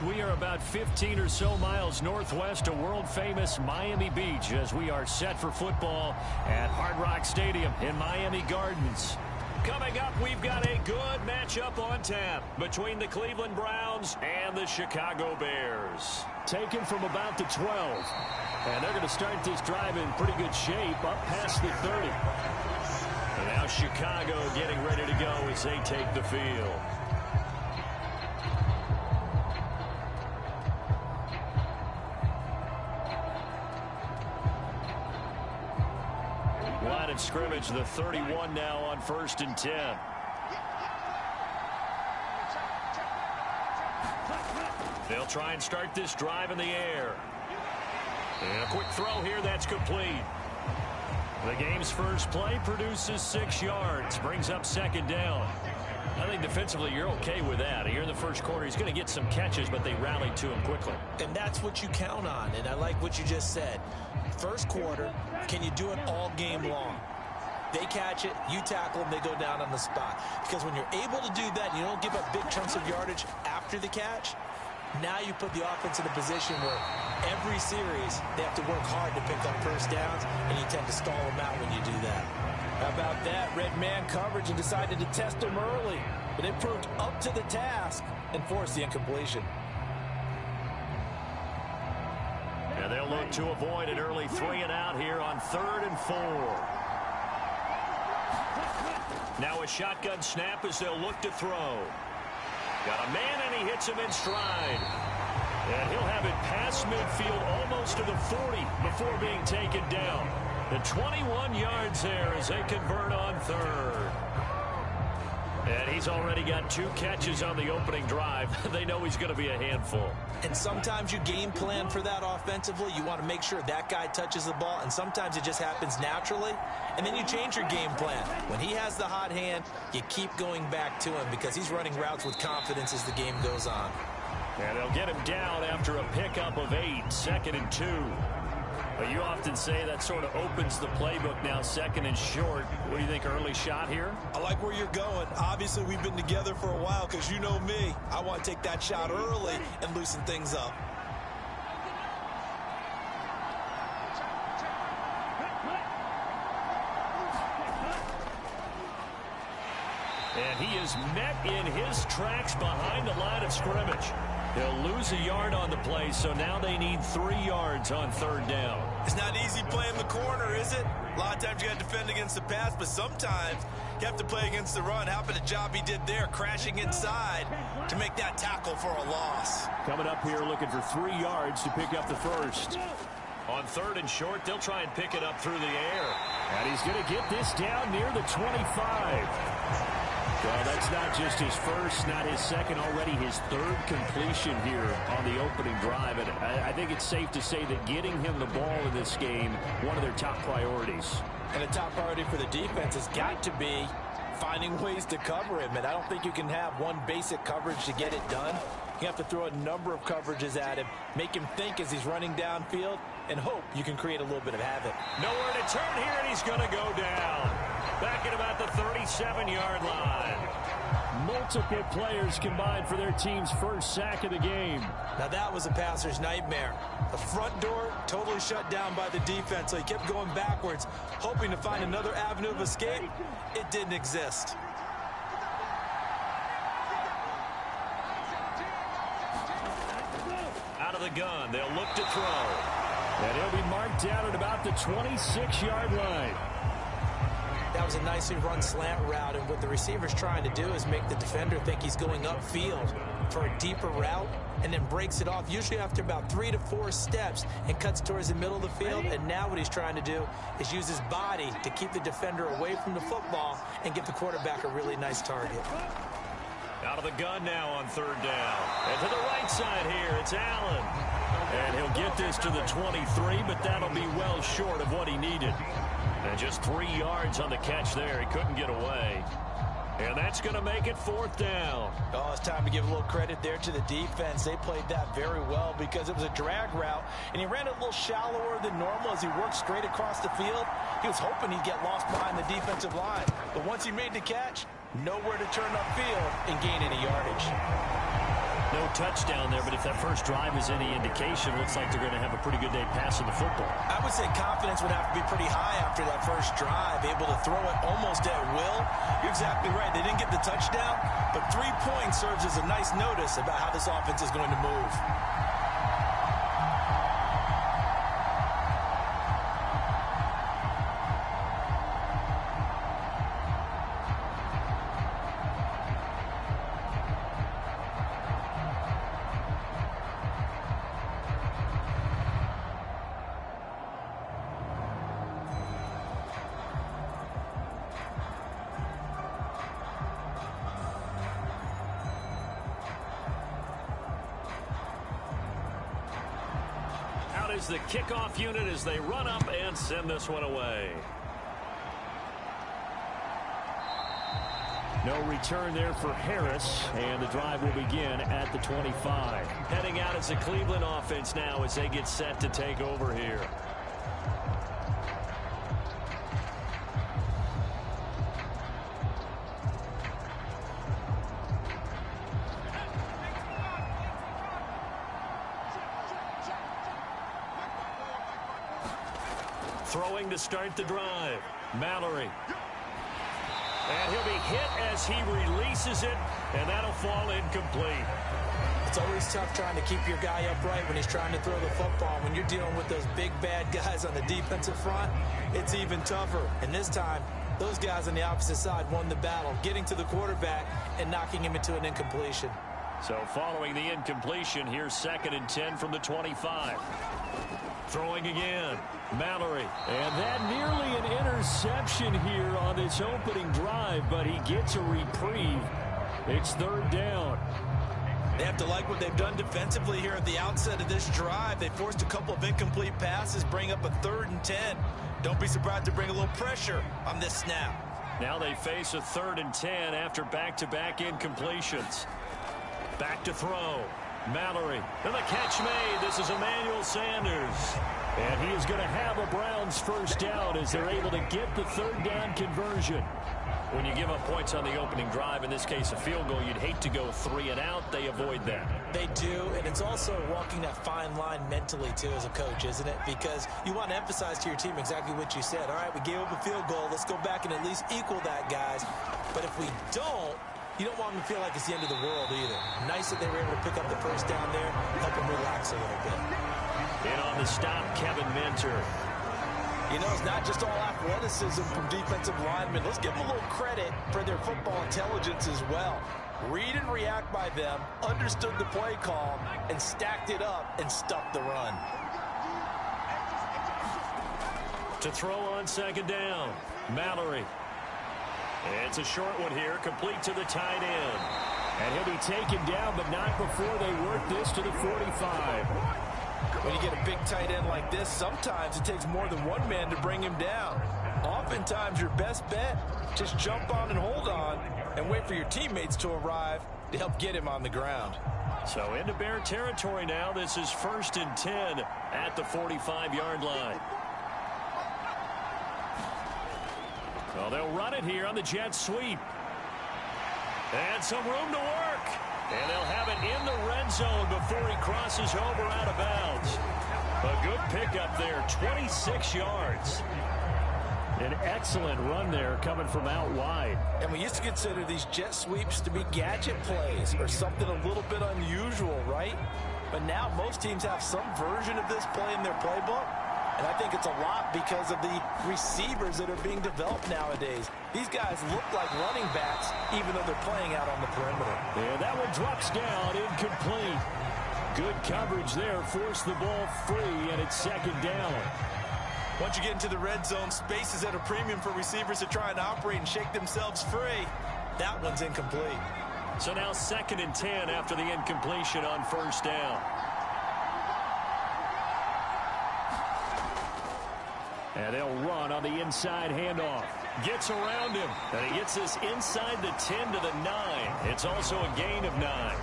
We are about 15 or so miles northwest of world-famous Miami Beach as we are set for football at Hard Rock Stadium in Miami Gardens. Coming up, we've got a good matchup on tap between the Cleveland Browns and the Chicago Bears. Taken from about the 12. And they're going to start this drive in pretty good shape up past the 30. And now Chicago getting ready to go as they take the field. Line of scrimmage, the 31 now on 1st and 10. They'll try and start this drive in the air. And a quick throw here, that's complete. The game's first play produces 6 yards, brings up 2nd down. I think defensively you're okay with that. Here in the first quarter, he's going to get some catches, but they rallied to him quickly. And that's what you count on, and I like what you just said. First quarter, can you do it all game long? They catch it, you tackle them, they go down on the spot. Because when you're able to do that, you don't give up big chunks of yardage after the catch. Now you put the offense in a position where every series they have to work hard to pick up first downs, and you tend to stall them out when you do that. How about that? Red man coverage and decided to test them early. But it proved up to the task and forced the incompletion. And they'll look to avoid an early 3 and out here on 3rd and 4. Now a shotgun snap as they'll look to throw. Got a man and he hits him in stride. And he'll have it past midfield almost to the 40 before being taken down. The 21 yards there as they convert on 3rd. And he's already got 2 catches on the opening drive. They know he's going to be a handful. And sometimes you game plan for that offensively. You want to make sure that guy touches the ball, and sometimes it just happens naturally. And then you change your game plan. When he has the hot hand, you keep going back to him because he's running routes with confidence as the game goes on. And they'll get him down after a pickup of 8, 2nd and 2. But you often say that sort of opens the playbook now, 2nd and short. What do you think, early shot here? I like where you're going. Obviously, we've been together for a while because you know me. I want to take that shot early and loosen things up. And he is met in his tracks behind the line of scrimmage. They'll lose a yard on the play, so now they need 3 yards on 3rd down. It's not easy playing the corner, is it? A lot of times you got to defend against the pass, but sometimes you have to play against the run. How about the job he did there, crashing inside to make that tackle for a loss? Coming up here looking for 3 yards to pick up the first. On 3rd and short, they'll try and pick it up through the air. And he's going to get this down near the 25. Well, that's not just his first, not his second, already his 3rd completion here on the opening drive. And I think it's safe to say that getting him the ball in this game, one of their top priorities. And a top priority for the defense has got to be finding ways to cover him. And I don't think you can have one basic coverage to get it done. You have to throw a number of coverages at him, make him think as he's running downfield, and hope you can create a little bit of havoc. Nowhere to turn here, and he's going to go down. Back at about the 37-yard line. Multiple players combined for their team's first sack of the game. Now that was a passer's nightmare. The front door totally shut down by the defense, so he kept going backwards, hoping to find another avenue of escape. It didn't exist. Out of the gun, they'll look to throw. And he'll be marked down at about the 26-yard line. That was a nicely run slant route, and what the receiver's trying to do is make the defender think he's going upfield for a deeper route and then breaks it off, usually after about 3 to 4 steps, and cuts towards the middle of the field. And now what he's trying to do is use his body to keep the defender away from the football and give the quarterback a really nice target. Out of the gun now on 3rd down. And to the right side here, it's Allen. And he'll get this to the 23, but that'll be well short of what he needed. And just 3 yards on the catch there. He couldn't get away. And that's going to make it 4th down. Oh, it's time to give a little credit there to the defense. They played that very well because it was a drag route, and he ran it a little shallower than normal as he worked straight across the field. He was hoping he'd get lost behind the defensive line. But once he made the catch, nowhere to turn upfield and gain any yardage. No touchdown there, but if that first drive is any indication, looks like they're going to have a pretty good day passing the football. I would say confidence would have to be pretty high after that first drive, able to throw it almost at will. You're exactly right. They didn't get the touchdown, but 3 points serves as a nice notice about how this offense is going to move. Is the kickoff unit as they run up and send this one away. No return there for Harris, and the drive will begin at the 25. Heading out as the Cleveland offense now as they get set to take over here. Throwing to start the drive. Mallory. And he'll be hit as he releases it, and that'll fall incomplete. It's always tough trying to keep your guy upright when he's trying to throw the football. When you're dealing with those big, bad guys on the defensive front, it's even tougher. And this time, those guys on the opposite side won the battle, getting to the quarterback and knocking him into an incompletion. So following the incompletion, here's 2nd and 10 from the 25. Throwing again. Mallory. And that nearly an interception here on this opening drive, but he gets a reprieve. It's 3rd down. They have to like what they've done defensively here at the outset of this drive. They forced a couple of incomplete passes, bring up a 3rd and 10. Don't be surprised to bring a little pressure on this snap. Now they face a 3rd and 10 after back-to-back incompletions. Back to throw. Mallory. And the catch made. This is Emmanuel Sanders. And he is going to have a Browns first down as they're able to get the 3rd down conversion. When you give up points on the opening drive, in this case a field goal, you'd hate to go 3 and out. They avoid that. They do, and it's also walking that fine line mentally, too, as a coach, isn't it? Because you want to emphasize to your team exactly what you said. All right, we gave up a field goal. Let's go back and at least equal that, guys. But if we don't, you don't want them to feel like it's the end of the world either. Nice that they were able to pick up the first down there, help them relax a little bit. In on the stop, Kevin Minter. You know, it's not just all athleticism from defensive linemen. Let's give them a little credit for their football intelligence as well. Read and react by them, understood the play call, and stacked it up and stuffed the run. To throw on 2nd down, Mallory. It's a short one here, complete to the tight end. And he'll be taken down, but not before they work this to the 45. When you get a big tight end like this, sometimes it takes more than one man to bring him down. Oftentimes, your best bet, just jump on and hold on and wait for your teammates to arrive to help get him on the ground. So into Bear territory now. This is 1st and 10 at the 45-yard line. Well, they'll run it here on the jet sweep. And some room to work. And they'll have it in the red zone before he crosses over out of bounds. A good pickup there, 26 yards. An excellent run there coming from out wide. And we used to consider these jet sweeps to be gadget plays or something a little bit unusual, right? But now most teams have some version of this play in their playbook. And I think it's a lot because of the receivers that are being developed nowadays. These guys look like running backs, even though they're playing out on the perimeter. And that one drops down, incomplete. Good coverage there, forced the ball free, and it's 2nd down. Once you get into the red zone, space is at a premium for receivers to try and operate and shake themselves free. That one's incomplete. So now 2nd and 10 after the incompletion on 1st down. And they'll run on the inside handoff. Gets around him. And he gets this inside the 10 to the 9. It's also a gain of 9.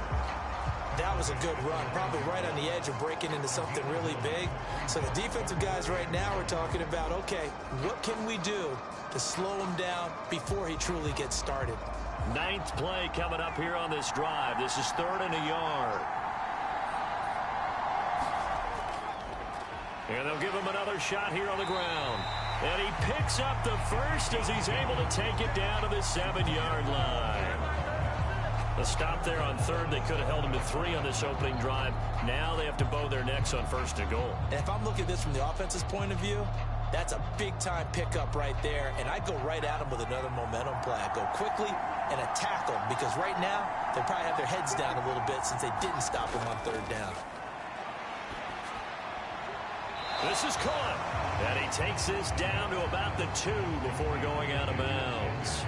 That was a good run, probably right on the edge of breaking into something really big. So the defensive guys right now are talking about, okay, what can we do to slow him down before he truly gets started? Ninth play coming up here on this drive. This is 3rd and a yard. And they'll give him another shot here on the ground. And he picks up the first as he's able to take it down to the 7-yard line. A stop there on 3rd. They could have held him to 3 on this opening drive. Now they have to bow their necks on 1st and goal. And if I'm looking at this from the offense's point of view, that's a big-time pickup right there. And I go right at him with another momentum play. I go quickly and attack them because right now they probably have their heads down a little bit since they didn't stop him on 3rd down. This is caught. And he takes this down to about the 2 before going out of bounds.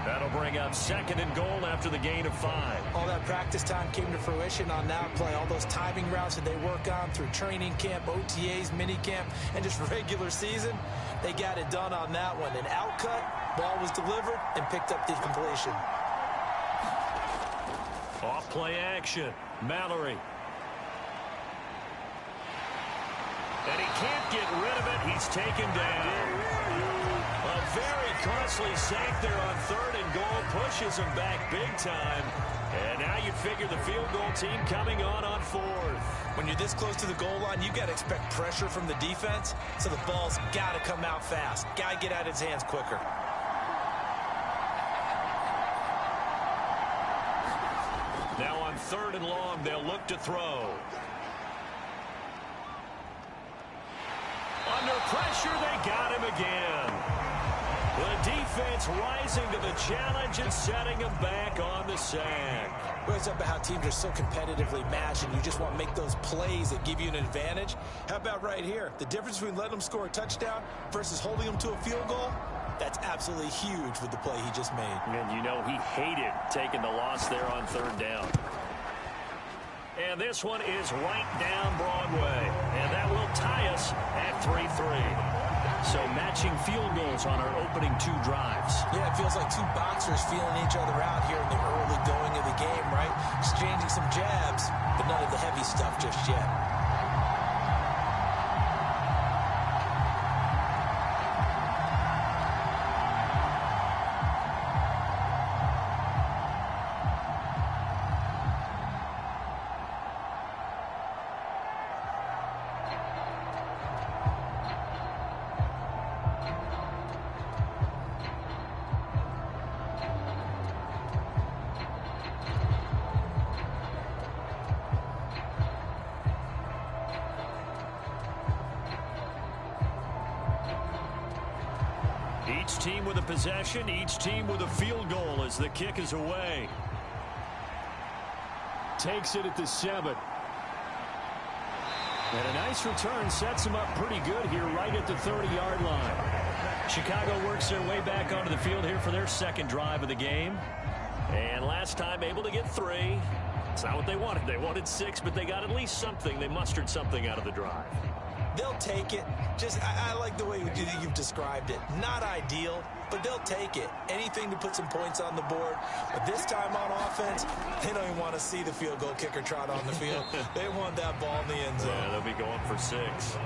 That'll bring up 2nd and goal after the gain of 5. All that practice time came to fruition on that play. All those timing routes that they work on through training camp, OTAs, minicamp, and just regular season, they got it done on that one. An outcut, ball was delivered, and picked up the completion. Off play action. Mallory. And he can't get rid of it. He's taken down. A very costly sack there on 3rd and goal. Pushes him back big time. And now you figure the field goal team coming on 4th. When you're this close to the goal line, you got to expect pressure from the defense. So the ball's got to come out fast. Got to get out of his hands quicker. Now on 3rd and long, they'll look to throw. Under pressure, they got him again. The defense rising to the challenge and setting him back on the sack. Well, it's about how teams are so competitively matched, and you just want to make those plays that give you an advantage. How about right here? The difference between letting them score a touchdown versus holding them to a field goal, that's absolutely huge with the play he just made. And you know he hated taking the loss there on 3rd down. And this one is right down Broadway. And that will tie us at 3-3. So matching field goals on our opening 2 drives. Yeah, it feels like 2 boxers feeling each other out here in the early going of the game, right? Exchanging some jabs, but none of the heavy stuff just yet. Each team with a possession, each team with a field goal as the kick is away. Takes it at the 7. And a nice return sets them up pretty good here right at the 30-yard line. Chicago works their way back onto the field here for their 2nd drive of the game. And last time able to get 3. It's not what they wanted. They wanted 6, but they got at least something. They mustered something out of the drive. They'll take it. I like the way you've described it. Not ideal, but they'll take it. Anything to put some points on the board. But this time on offense, they don't even want to see the field goal kicker trot on the field. They want that ball in the end zone. Yeah, they'll be going for 6.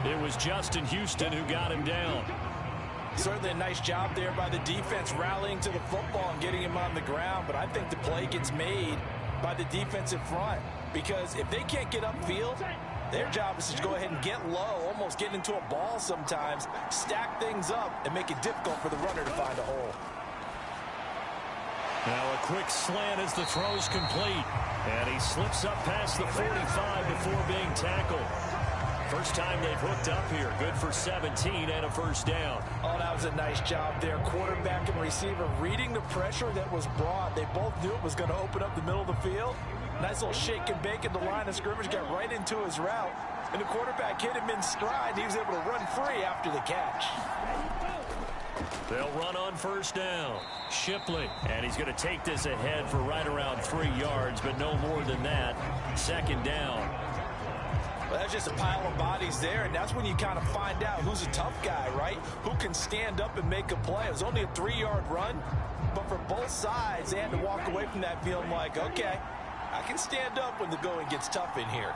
It was Justin Houston who got him down. Certainly a nice job there by the defense rallying to the football and getting him on the ground. But I think the play gets made by the defensive front. Because if they can't get upfield, their job is to go ahead and get low, almost get into a ball sometimes, stack things up, and make it difficult for the runner to find a hole. Now a quick slant as the throw's complete. And he slips up past the 45 before being tackled. First time they've hooked up here. Good for 17 and a 1st down. Oh, that was a nice job there. Quarterback and receiver reading the pressure that was brought. They both knew it was going to open up the middle of the field. Nice little shake and bake at the line of scrimmage. Got right into his route. And the quarterback hit him in stride. He was able to run free after the catch. They'll run on 1st down. Shipley. And he's going to take this ahead for right around 3 yards, but no more than that. 2nd down. Well, that's just a pile of bodies there, and that's when you kind of find out who's a tough guy, right? Who can stand up and make a play. It was only a 3-yard run, but for both sides, they had to walk away from that feeling like, okay, I can stand up when the going gets tough in here.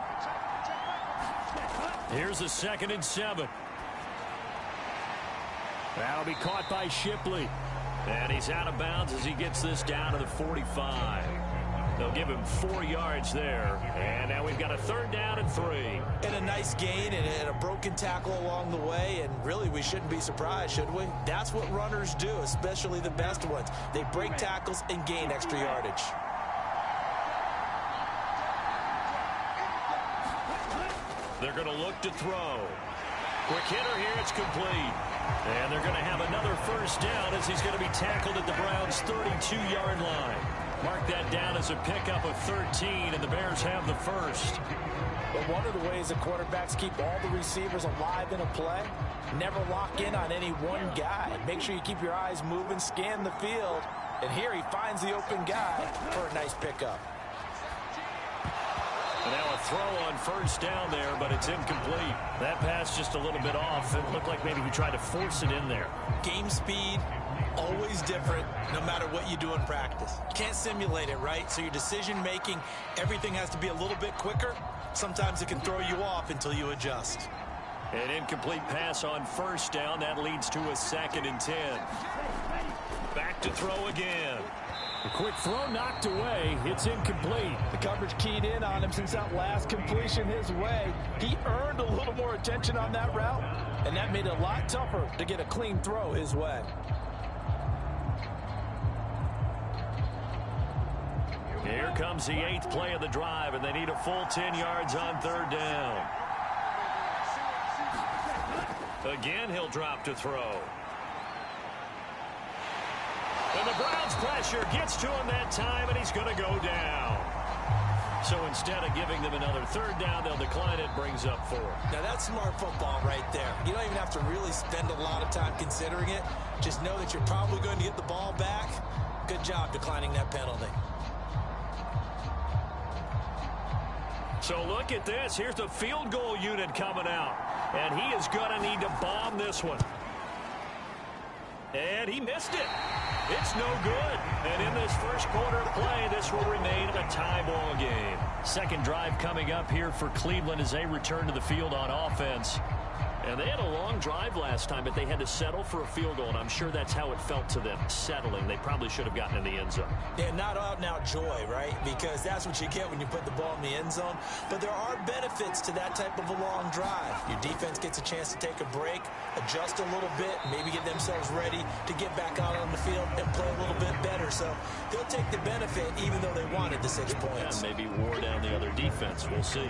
Here's a 2nd and 7. That'll be caught by Shipley. And he's out of bounds as he gets this down to the 45. They'll give him 4 yards there. And now we've got a 3rd down and 3. And a nice gain and a broken tackle along the way. And really, we shouldn't be surprised, should we? That's what runners do, especially the best ones. They break tackles and gain extra yardage. They're going to look to throw. Quick hitter here, it's complete. And they're going to have another 1st down as he's going to be tackled at the Browns' 32-yard line. Mark that down as a pickup of 13, and the Bears have the 1st. But one of the ways that quarterbacks keep all the receivers alive in a play, never lock in on any one guy. Make sure you keep your eyes moving, scan the field. And here he finds the open guy for a nice pickup. And now a throw on 1st down there, but it's incomplete. That pass just a little bit off. It looked like maybe he tried to force it in there. Game speed, always different, no matter what you do in practice. You can't simulate it, right? So your decision-making, everything has to be a little bit quicker. Sometimes it can throw you off until you adjust. An incomplete pass on 1st down. That leads to a 2nd and 10. Back to throw again. A quick throw knocked away. It's incomplete. The coverage keyed in on him since that last completion his way. He earned a little more attention on that route, and that made it a lot tougher to get a clean throw his way. Here comes the 8th play of the drive, and they need a full 10 yards on 3rd down. Again, he'll drop to throw. And the Browns' pressure gets to him that time, and he's going to go down. So instead of giving them another 3rd down, they'll decline it, brings up 4. Now, that's smart football right there. You don't even have to really spend a lot of time considering it. Just know that you're probably going to get the ball back. Good job declining that penalty. So look at this. Here's the field goal unit coming out. And he is going to need to bomb this one. And he missed it. It's no good. And in this 1st quarter of play, this will remain a tie ball game. 2nd drive coming up here for Cleveland as they return to the field on offense. And they had a long drive last time, but they had to settle for a field goal, and I'm sure that's how it felt to them, settling. They probably should have gotten in the end zone. Yeah, not out-and-out joy, right? Because that's what you get when you put the ball in the end zone. But there are benefits to that type of a long drive. Your defense gets a chance to take a break, adjust a little bit, maybe get themselves ready to get back out on the field and play a little bit better. So they'll take the benefit even though they wanted the 6 points. Yeah, maybe wore down the other defense. We'll see.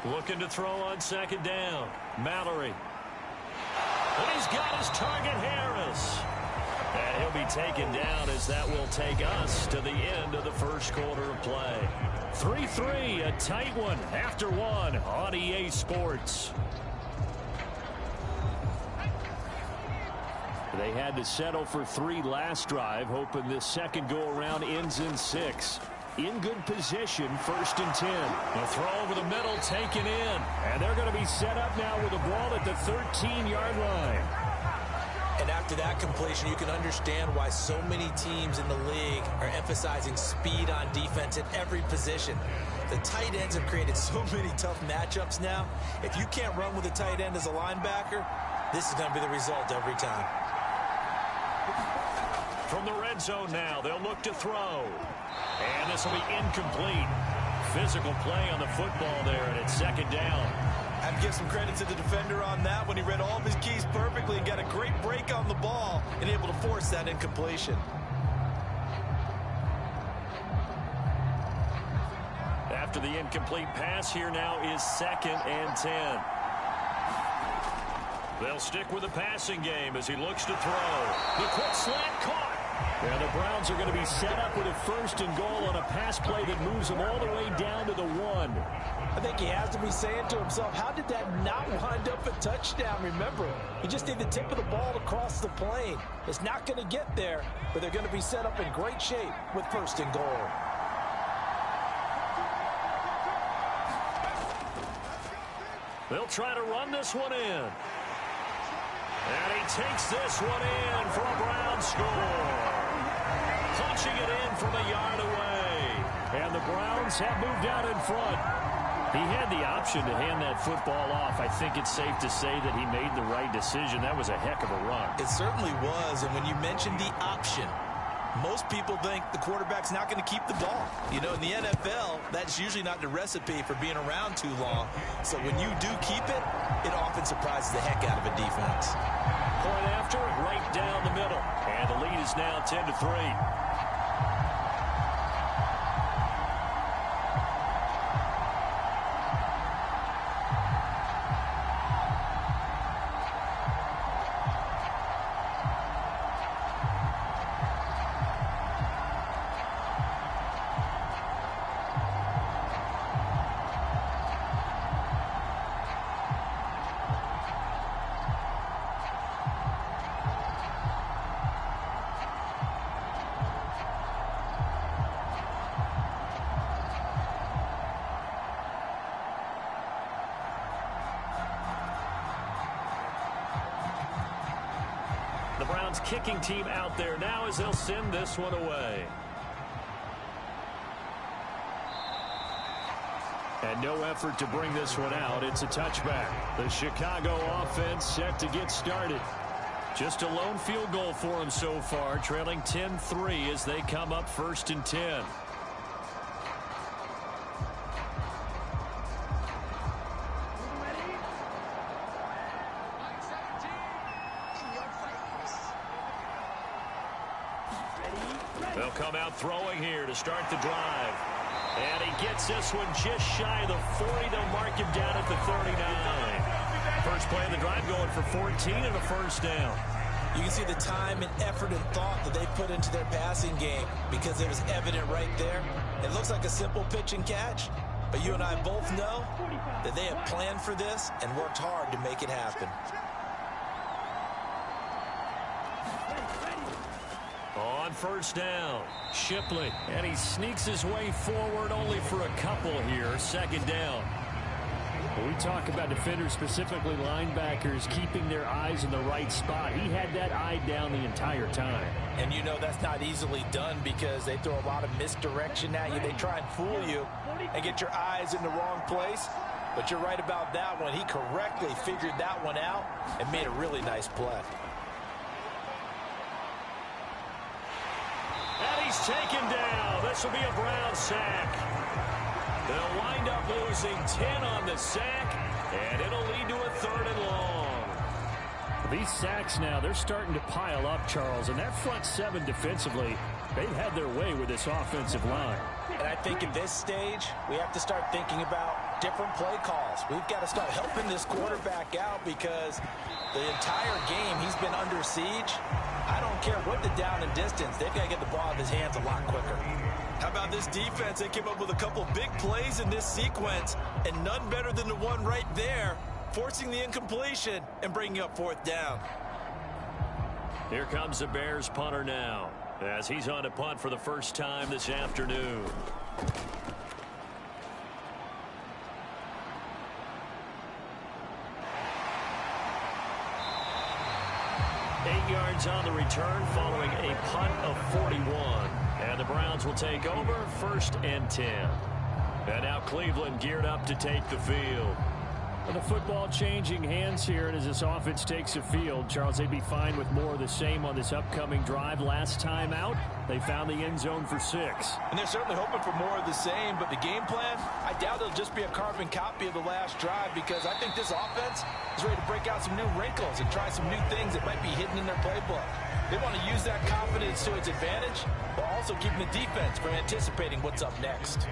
Looking to throw on 2nd down. Mallory. And he's got his target, Harris. And he'll be taken down as that will take us to the end of the 1st quarter of play. 3-3, a tight one after 1 on EA Sports. They had to settle for 3 last drive, hoping this 2nd go-around ends in 6. In good position, 1st and 10. A throw over the middle, taken in. And they're going to be set up now with the ball at the 13-yard line. And after that completion, you can understand why so many teams in the league are emphasizing speed on defense at every position. The tight ends have created so many tough matchups now. If you can't run with a tight end as a linebacker, this is going to be the result every time. From the red zone now, they'll look to throw. And this will be incomplete. Physical play on the football there, and it's 2nd down. I have to give some credit to the defender on that when he read all of his keys perfectly and got a great break on the ball and able to force that incompletion. After the incomplete pass, here now is 2nd and 10. They'll stick with the passing game as he looks to throw. The quick slant caught. And the Browns are going to be set up with a 1st and goal on a pass play that moves them all the way down to the 1. I think he has to be saying to himself, how did that not wind up a touchdown? Remember, he just need the tip of the ball to cross the plane. It's not going to get there, but they're going to be set up in great shape with 1st and goal. They'll try to run this one in. And he takes this one in for a Brown score. Punching it in from a yard away. And the Browns have moved out in front. He had the option to hand that football off. I think it's safe to say that he made the right decision. That was a heck of a run. It certainly was. And when you mentioned the option, most people think the quarterback's not going to keep the ball. You know, in the NFL, that's usually not the recipe for being around too long. So when you do keep it, it often surprises the heck out of a defense. Point after, right down the middle. And the lead is now 10-3. The Browns kicking team out there now as they'll send this one away. And no effort to bring this one out. It's a touchback. The Chicago offense set to get started. Just a lone field goal for them so far, trailing 10-3 as they come up 1st and 10. They'll come out throwing here to start the drive. And he gets this one just shy of the 40. They'll mark him down at the 39. First play of the drive going for 14 and a first down. You can see the time and effort and thought that they put into their passing game because it was evident right there. It looks like a simple pitch and catch, but you and I both know that they have planned for this and worked hard to make it happen. On first down, Shipley, and he sneaks his way forward only for a couple here. 2nd down. When we talk about defenders, specifically linebackers, keeping their eyes in the right spot, he had that eye down the entire time. And you know that's not easily done because they throw a lot of misdirection at you. They try and fool you and get your eyes in the wrong place. But you're right about that one. He correctly figured that one out and made a really nice play. And he's taken down. This will be a Brown sack. They'll wind up losing 10 on the sack, and it'll lead to a 3rd and long. These sacks now, they're starting to pile up, Charles, and that front 7 defensively, they've had their way with this offensive line. And I think at this stage, we have to start thinking about different play calls. We've got to start helping this quarterback out because the entire game he's been under siege. I don't care what the down and distance. They've got to get the ball in his hands a lot quicker. How about this defense? They came up with a couple big plays in this sequence, and none better than the one right there, forcing the incompletion and bringing up 4th down. Here comes the Bears punter now, as he's on to punt for the first time this afternoon. 8 yards on the return following a punt of 41. And the Browns will take over 1st and 10. And now Cleveland geared up to take the field. And the football changing hands here, and as this offense takes the field, Charles, they'd be fine with more of the same on this upcoming drive. Last time out, they found the end zone for 6. And they're certainly hoping for more of the same, but the game plan, I doubt it'll just be a carbon copy of the last drive because I think this offense is ready to break out some new wrinkles and try some new things that might be hidden in their playbook. They want to use that confidence to its advantage, while also keeping the defense from anticipating what's up next.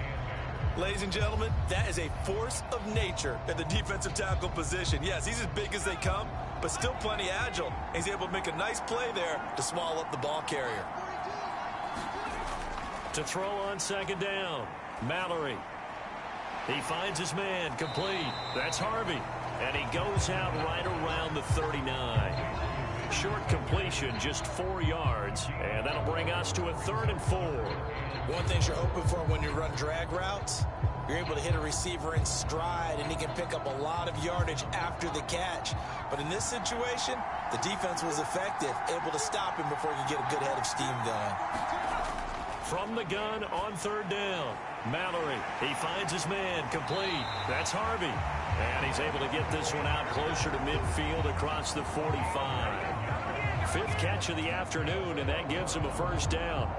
Ladies and gentlemen, that is a force of nature at the defensive tackle position. Yes, he's as big as they come, but still plenty agile. He's able to make a nice play there to swallow up the ball carrier. To throw on 2nd down, Mallory. He finds his man, complete. That's Harvey. And he goes out right around the 39. Short completion, just 4 yards, and that'll bring us to a 3rd and 4. One thing things you're hoping for when you run drag routes. You're able to hit a receiver in stride, and he can pick up a lot of yardage after the catch. But in this situation, the defense was effective, able to stop him before he could get a good head of steam going. From the gun on third down, Mallory, he finds his man, complete. That's Harvey. And he's able to get this one out closer to midfield across the 45. Fifth catch of the afternoon, and that gives him a first down.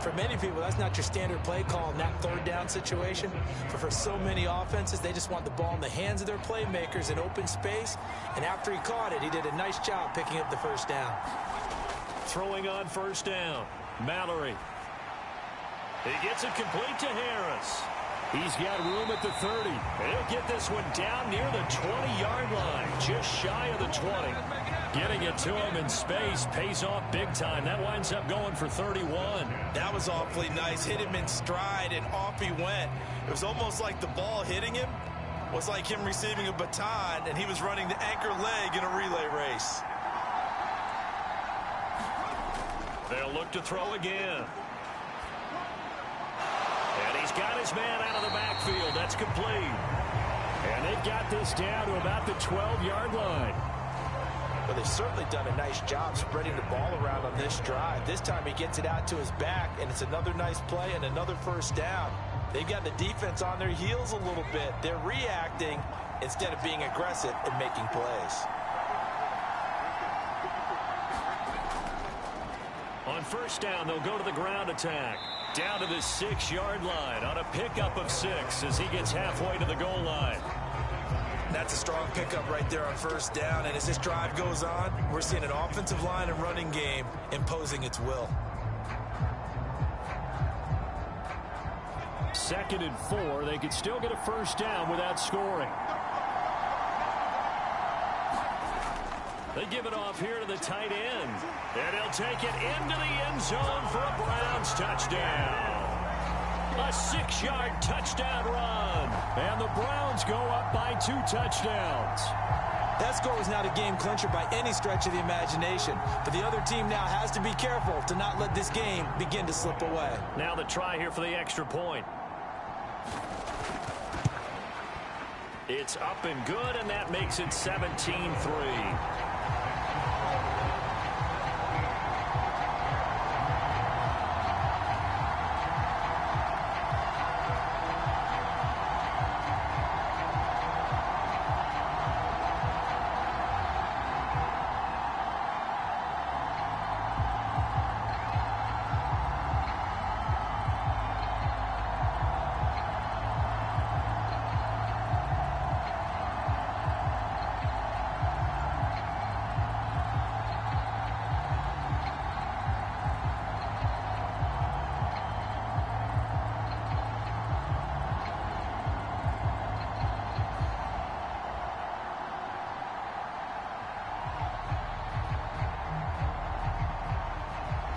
For many people, that's not your standard play call in that third down situation. But for so many offenses, they just want the ball in the hands of their playmakers in open space. And after he caught it, he did a nice job picking up the first down. Throwing on first down, Mallory. He gets it complete to Harris. He's got room at the 30. He'll get this one down near the 20-yard line, just shy of the 20. Getting it to him in space pays off big time. That winds up going for 31. That was awfully nice. Hit him in stride, and off he went. It was almost like the ball hitting him was like him receiving a baton, and he was running the anchor leg in a relay race. They'll look to throw again. And he's got his man out of the backfield. That's complete. And they've got this down to about the 12-yard line. Well, they've certainly done a nice job spreading the ball around on this drive. This time he gets it out to his back, and it's another nice play and another first down. They've got the defense on their heels a little bit. They're reacting instead of being aggressive and making plays. On first down, they'll go to the ground attack. Down to the 6-yard line on a pickup of 6 as he gets halfway to the goal line. That's a strong pickup right there on first down. And as this drive goes on, we're seeing an offensive line and running game imposing its will. 2nd and 4. They could still get a first down without scoring. They give it off here to the tight end. And he'll take it into the end zone for a Browns touchdown. A 6-yard touchdown run. And the Browns go up by 2 touchdowns. That score was not a game clincher by any stretch of the imagination. But the other team now has to be careful to not let this game begin to slip away. Now the try here for the extra point. It's up and good, and that makes it 17-3.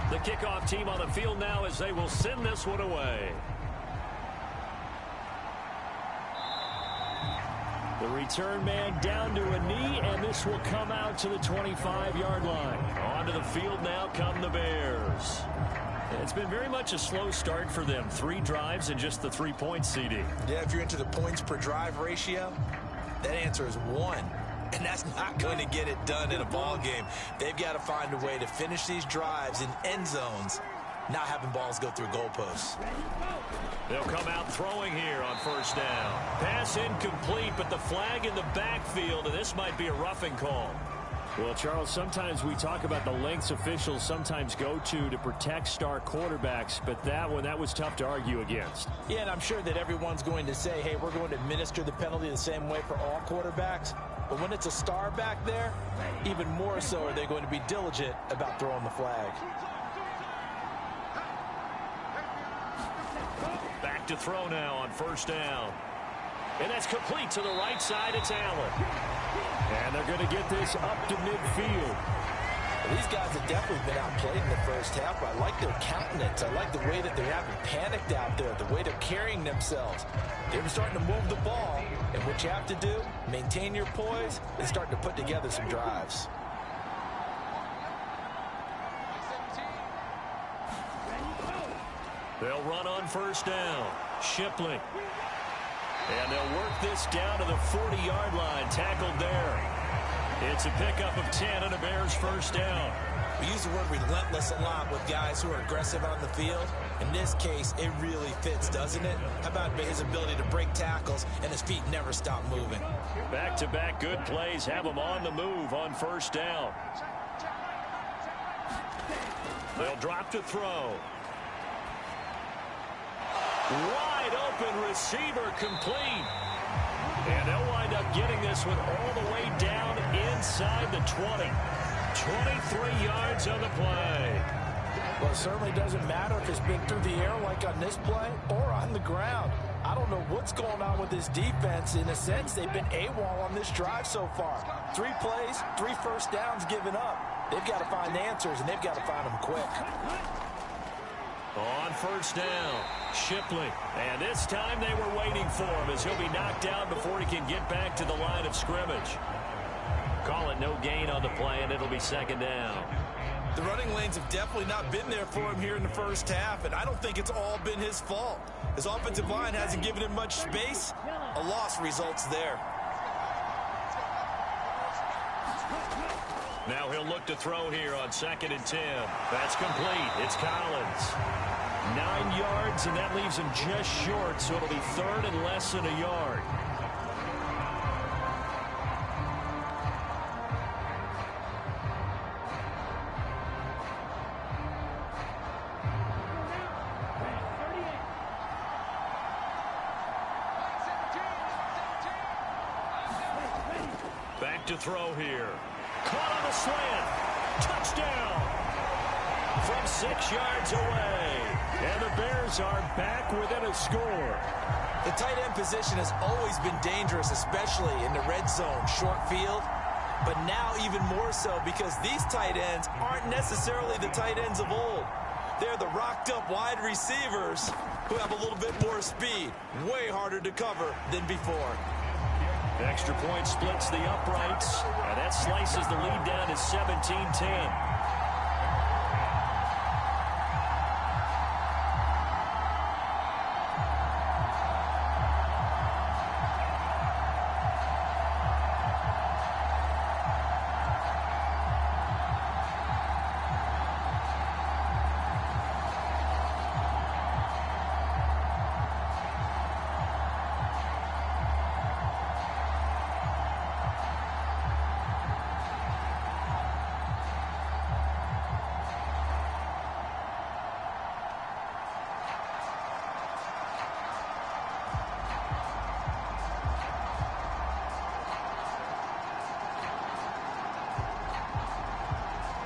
The kickoff team on the field now as they will send this one away. The return man down to a knee, and this will come out to the 25-yard line. Onto the field now come the Bears. It's been very much a slow start for them. 3 drives and just the 3 points, CD. Yeah, if you're into the points per drive ratio, that answer is 1. And that's not going to get it done in a ball game. They've got to find a way to finish these drives in end zones, not having balls go through goalposts. They'll come out throwing here on first down. Pass incomplete, but the flag in the backfield, and this might be a roughing call. Well, Charles, sometimes we talk about the lengths officials sometimes go to protect star quarterbacks, but that was tough to argue against. Yeah, and I'm sure that everyone's going to say, hey, we're going to administer the penalty the same way for all quarterbacks. But when it's a star back there, even more so are they going to be diligent about throwing the flag. Back to throw now on first down. And that's complete to the right side. It's Allen. And they're going to get this up to midfield. Well, these guys have definitely been outplayed in the first half. I like their countenance. I like the way that they haven't panicked out there, the way they're carrying themselves. They're starting to move the ball. And what you have to do, maintain your poise and start to put together some drives. They'll run on first down. Shipley. And they'll work this down to the 40-yard line. Tackled there. It's a pickup of 10 and a Bears first down. We use the word relentless a lot with guys who are aggressive on the field. In this case, it really fits, doesn't it? How about his ability to break tackles and his feet never stop moving? Back-to-back good plays have him on the move on first down. They'll drop to throw. Wide open receiver complete. And they'll wind up getting this one all the way down inside the 20. 23 yards on the play. Well, it certainly doesn't matter if it's been through the air like on this play or on the ground. I don't know what's going on with this defense. In a sense, they've been AWOL on this drive so far. 3 plays, 3 first downs given up. They've got to find answers, and they've got to find them quick. On first down, Shipley. And this time they were waiting for him as he'll be knocked down before he can get back to the line of scrimmage. Call it no gain on the play, and it'll be second down. The running lanes have definitely not been there for him here in the first half, and I don't think it's all been his fault. His offensive line hasn't given him much space. A loss results there. Now he'll look to throw here on 2nd and 10. That's complete. It's Collins. 9 yards, and that leaves him just short, so it'll be 3rd and less than a yard. Back to throw here. Caught on the slant. Touchdown. From 6 yards away. And the Bears are back within a score. The tight end position has always been dangerous, especially in the red zone, short field. But now even more so because these tight ends aren't necessarily the tight ends of old. They're the rocked-up wide receivers who have a little bit more speed. Way harder to cover than before. Extra point splits the uprights, and that slices the lead down to 17-10.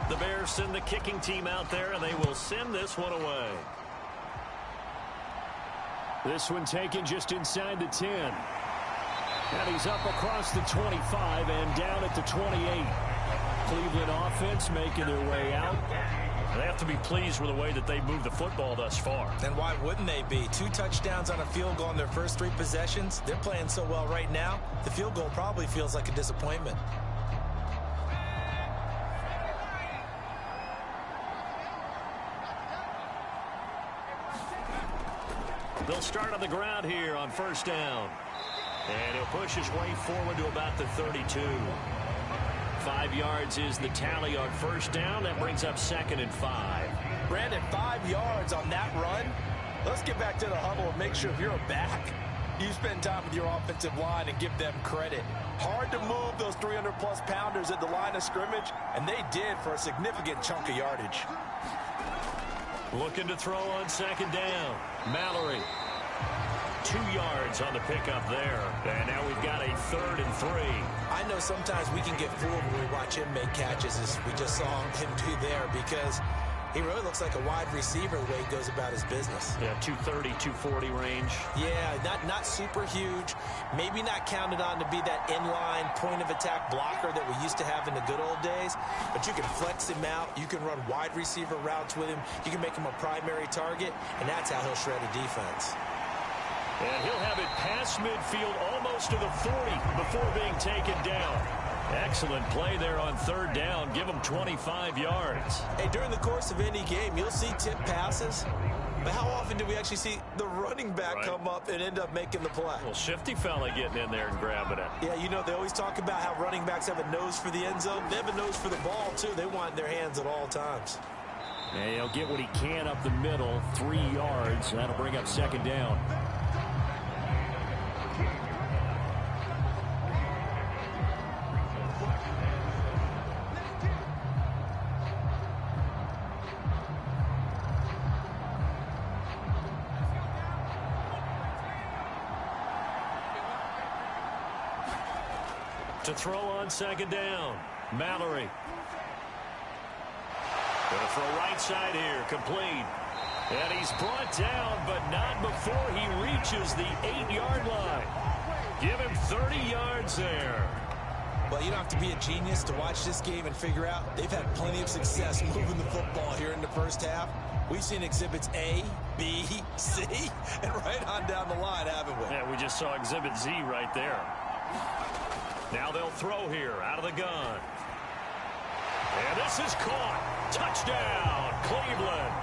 The Bears send the kicking team out there, and they will send this one away. This one taken just inside the 10. And he's up across the 25 and down at the 28. Cleveland offense making their way out. They have to be pleased with the way that they moved the football thus far. And why wouldn't they be? 2 touchdowns on a field goal in their first 3 possessions. They're playing so well right now, the field goal probably feels like a disappointment. They'll start on the ground here on first down. And he'll push his way forward to about the 32. 5 yards is the tally on first down. That brings up 2nd and 5. Brandon, 5 yards on that run. Let's get back to the huddle and make sure if you're a back, you spend time with your offensive line and give them credit. Hard to move those 300-plus pounders at the line of scrimmage, and they did for a significant chunk of yardage. Looking to throw on 2nd down. Mallory. 2 yards on the pickup there. And now we've got a 3rd and 3. I know sometimes we can get fooled when we watch him make catches, as we just saw him do there, because he really looks like a wide receiver the way he goes about his business. Yeah, 230, 240 range. Yeah, not super huge. Maybe not counted on to be that inline point-of-attack blocker that we used to have in the good old days. But you can flex him out. You can run wide receiver routes with him. You can make him a primary target, and that's how he'll shred a defense. And he'll have it past midfield almost to the 40 before being taken down. Excellent play there on 3rd down. Give him 25 yards. Hey, during the course of any game, you'll see tip passes. But how often do we actually see the running back come up and end up making the play? Well, shifty fella getting in there and grabbing it. Yeah, you know, they always talk about how running backs have a nose for the end zone. They have a nose for the ball, too. They want it in their hands at all times. And he'll get what he can up the middle, 3 yards. That'll bring up second down. To throw on second down, Mallory. Going to throw right side here, complete. And he's brought down, but not before he reaches the 8-yard line. Give him 30 yards there. Well, you don't have to be a genius to watch this game and figure out they've had plenty of success moving the football here in the first half. We've seen exhibits A, B, C, and right on down the line, haven't we? Yeah, we just saw exhibit Z right there. Now they'll throw here out of the gun. And this is caught. Touchdown, Cleveland.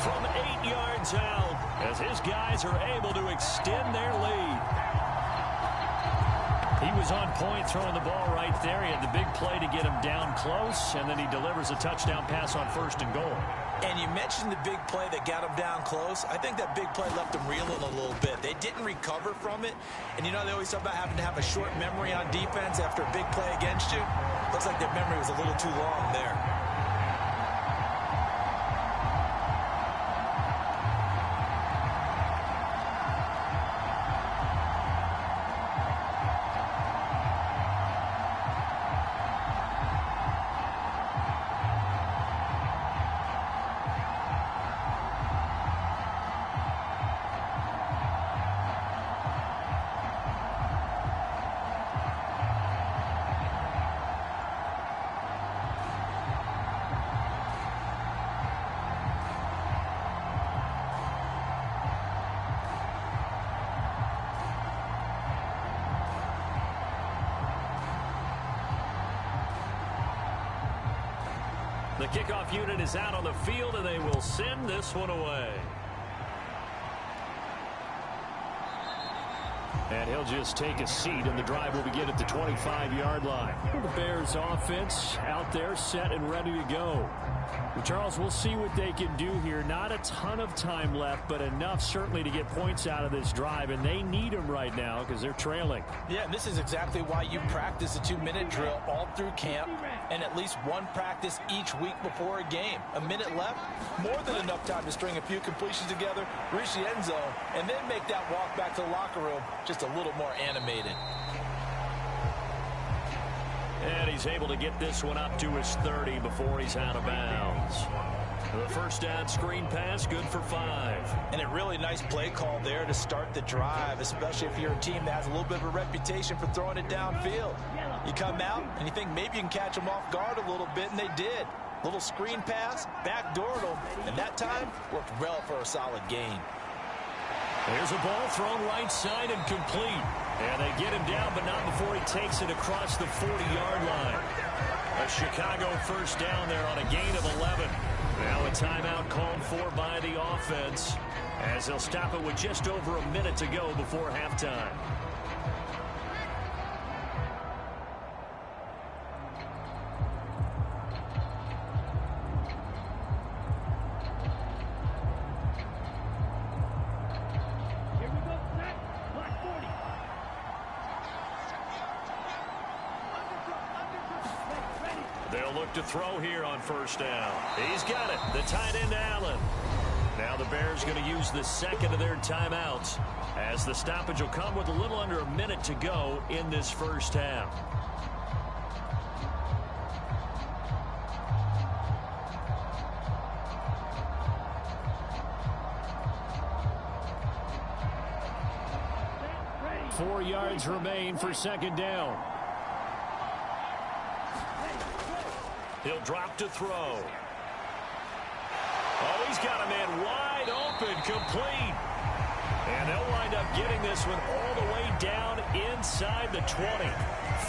From 8 yards out as his guys are able to extend their lead. He was on point throwing the ball right there. He had the big play to get him down close, and then he delivers a touchdown pass on 1st and goal. And you mentioned the big play that got him down close. I think that big play left him reeling a little bit. They didn't recover from it. And you know, they always talk about having to have a short memory on defense after a big play against you. Looks like their memory was a little too long there. The kickoff unit is out on the field, and they will send this one away. And he'll just take a seat, and the drive will begin at the 25-yard line. The Bears offense out there set and ready to go. Well, Charles, we'll see what they can do here. Not a ton of time left, but enough certainly to get points out of this drive, and they need them right now because they're trailing. Yeah, and this is exactly why you practice a 2-minute drill all through camp and at least one practice each week before a game. A minute left, more than enough time to string a few completions together, reach the end zone, and then make that walk back to the locker room just a little more animated. And he's able to get this one up to his 30 before he's out of bounds. The first down screen pass, good for 5. And a really nice play call there to start the drive, especially if you're a team that has a little bit of a reputation for throwing it downfield. You come out and you think maybe you can catch them off guard a little bit, and they did. Little screen pass, backdoored them, and that time worked well for a solid gain. There's a ball thrown right side and complete. And they get him down, but not before he takes it across the 40-yard line. A Chicago first down there on a gain of 11. Now a timeout called for by the offense as they'll stop it with just over a minute to go before halftime. They'll look to throw here on first down. He's got it. The tight end, Allen. Now the Bears going to use the second of their timeouts as the stoppage will come with a little under a minute to go in this first half. Four yards remain for second down. He'll drop to throw. Oh, he's got a man wide open, complete. And they'll wind up getting this one all the way down inside the 20.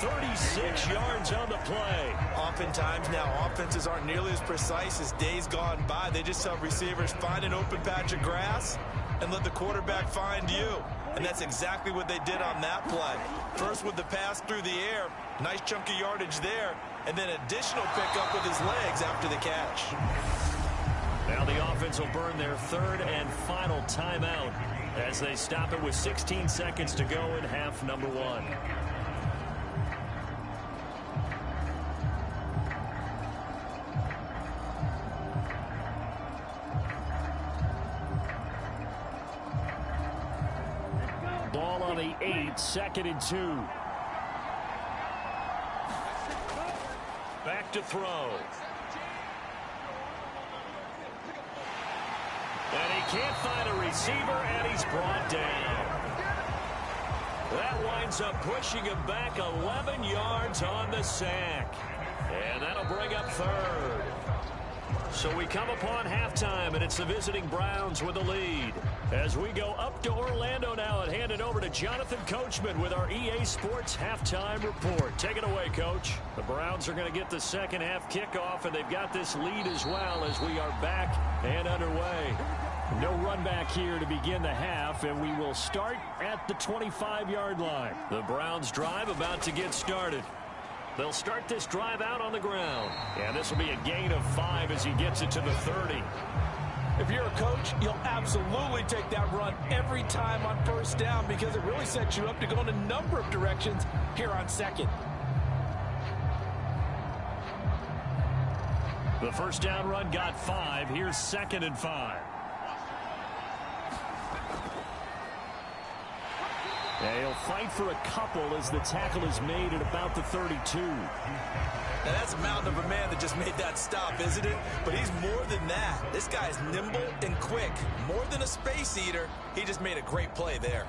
36 yards on the play. Oftentimes now, offenses aren't nearly as precise as days gone by. They just have receivers find an open patch of grass and let the quarterback find you. And that's exactly what they did on that play. First with the pass through the air, nice chunky yardage there, and then additional pickup with his legs after the catch. Now the offense will burn their third and final timeout as they stop it with 16 seconds to go in half number one. Ball on the 8, 2nd and 2. Back to throw. And he can't find a receiver, and he's brought down. That winds up pushing him back 11 yards on the sack. And that'll bring up third. So we come upon halftime, and it's the visiting Browns with the lead. As we go up to Orlando now and hand it over to Jonathan Coachman with our EA Sports halftime report. Take it away, Coach. The Browns are going to get the second half kickoff, and they've got this lead as well as we are back and underway. No run back here to begin the half, and we will start at the 25-yard line. The Browns drive about to get started. They'll start this drive out on the ground. And this will be a gain of 5 as he gets it to the 30. If you're a coach, you'll absolutely take that run every time on first down because it really sets you up to go in a number of directions here on second. The first down run got 5. Here's 2nd and 5. And he'll fight for a couple as the tackle is made at about the 32. Now that's a mountain of a man that just made that stop, isn't it? But he's more than that. This guy's nimble and quick. More than a space eater. He just made a great play there.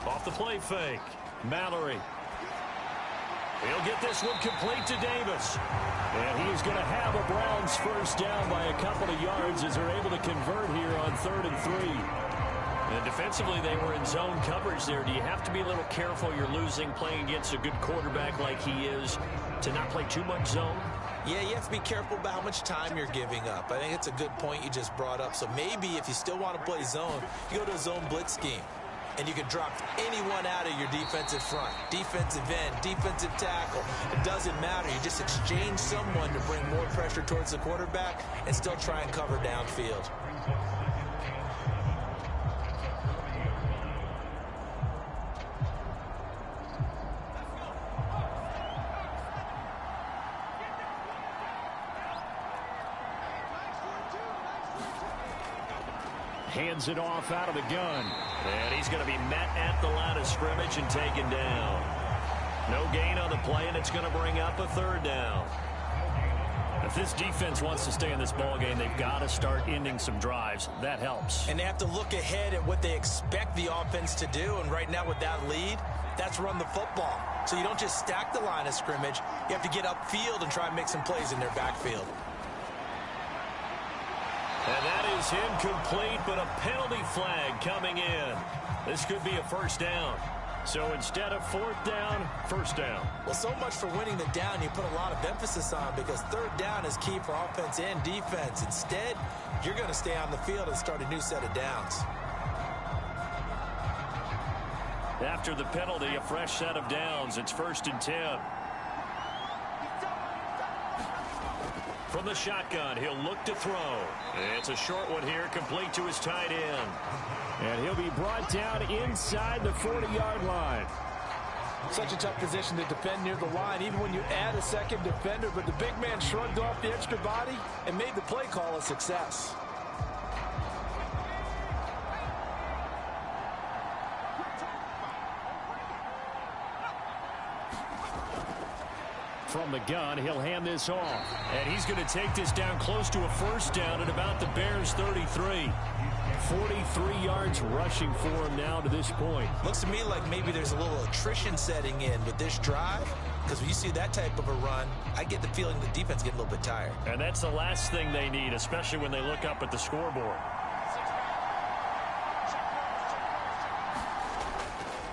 Off the play fake. Mallory. He'll get this one complete to Davis. And he is going to have a Browns first down by a couple of yards as they're able to convert here on 3rd and 3. And defensively, they were in zone coverage there. Do you have to be a little careful? You're losing playing against a good quarterback like he is to not play too much zone? Yeah, you have to be careful about how much time you're giving up. I think it's a good point you just brought up. So maybe if you still want to play zone, you go to a zone blitz scheme. And you can drop anyone out of your defensive front, defensive end, defensive tackle. It doesn't matter. You just exchange someone to bring more pressure towards the quarterback and still try and cover downfield. Hands it off out of the gun. And he's going to be met at the line of scrimmage and taken down. No gain on the play, and it's going to bring up a 3rd down. If this defense wants to stay in this ball game, they've got to start ending some drives. That helps. And they have to look ahead at what they expect the offense to do. And right now with that lead, that's run the football. So you don't just stack the line of scrimmage. You have to get upfield and try and make some plays in their backfield. And that is incomplete, but a penalty flag coming in. This could be a first down. So instead of 4th down, first down. Well, so much for winning the down you put a lot of emphasis on because 3rd down is key for offense and defense. Instead, you're going to stay on the field and start a new set of downs. After the penalty, a fresh set of downs. It's 1st and 10. From the shotgun, he'll look to throw. It's a short one here, complete to his tight end. And he'll be brought down inside the 40-yard line. Such a tough position to defend near the line, even when you add a second defender. But the big man shrugged off the extra body and made the play call a success. From the gun, he'll hand this off. And he's going to take this down close to a first down at about the Bears' 33. 43 yards rushing for him now to this point. Looks to me like maybe there's a little attrition setting in with this drive, because when you see that type of a run, I get the feeling the defense getting a little bit tired. And that's the last thing they need, especially when they look up at the scoreboard.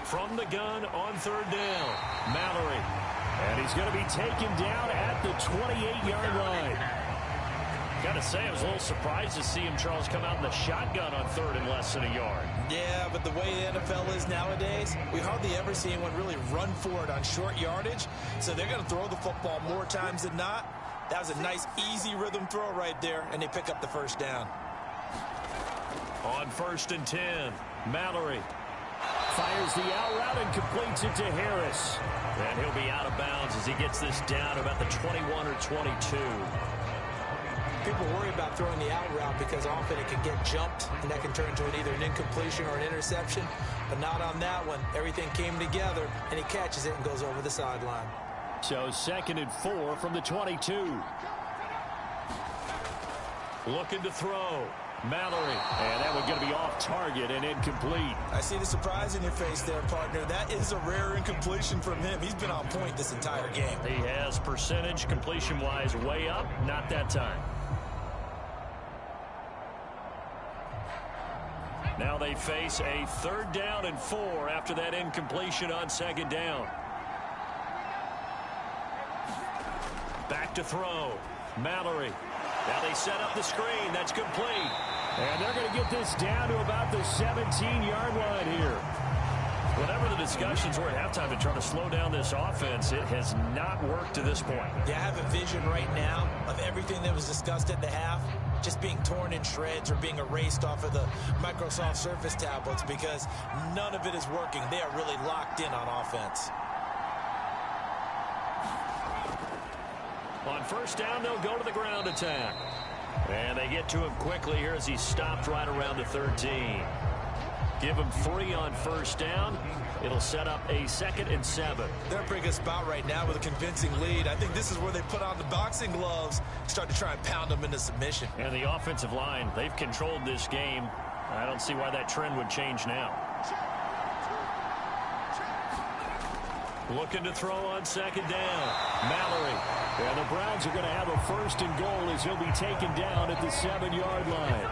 From the gun on third down, Mallory. And he's going to be taken down at the 28-yard line. Got to say, I was a little surprised to see him, Charles, come out in the shotgun on third and less than a yard. Yeah, but the way the NFL is nowadays, we hardly ever see anyone really run for it on short yardage. So they're going to throw the football more times than not. That was a nice, easy rhythm throw right there, and they pick up the first down. On 1st and 10, Mallory fires the out route and completes it to Harris. And he'll be out of bounds as he gets this down about the 21 or 22. People worry about throwing the out route because often it can get jumped, and that can turn into either an incompletion or an interception. But not on that one. Everything came together, and he catches it and goes over the sideline. So 2nd and 4 from the 22. Looking to throw. Mallory. And that one's going to be off target and incomplete. I see the surprise in your face there, partner. That is a rare incompletion from him. He's been on point this entire game. He has percentage completion-wise way up. Not that time. Now they face a 3rd down and 4 after that incompletion on 2nd down. Back to throw. Mallory. Now they set up the screen. That's complete. And they're going to get this down to about the 17-yard line here. Whatever the discussions were at halftime to try to slow down this offense, it has not worked to this point. Yeah, I have a vision right now of everything that was discussed at the half just being torn in shreds or being erased off of the Microsoft Surface tablets because none of it is working. They are really locked in on offense. On 1st down, they'll go to the ground attack. And they get to him quickly here as he stopped right around the 13. Give him 3 on 1st down. It'll set up a 2nd and 7. They're in a pretty good spot right now with a convincing lead. I think this is where they put on the boxing gloves, start to try and pound them into submission. And the offensive line, they've controlled this game. I don't see why that trend would change now. Looking to throw on 2nd down. Mallory. And the Browns are going to have a 1st and goal as he'll be taken down at the 7-yard line.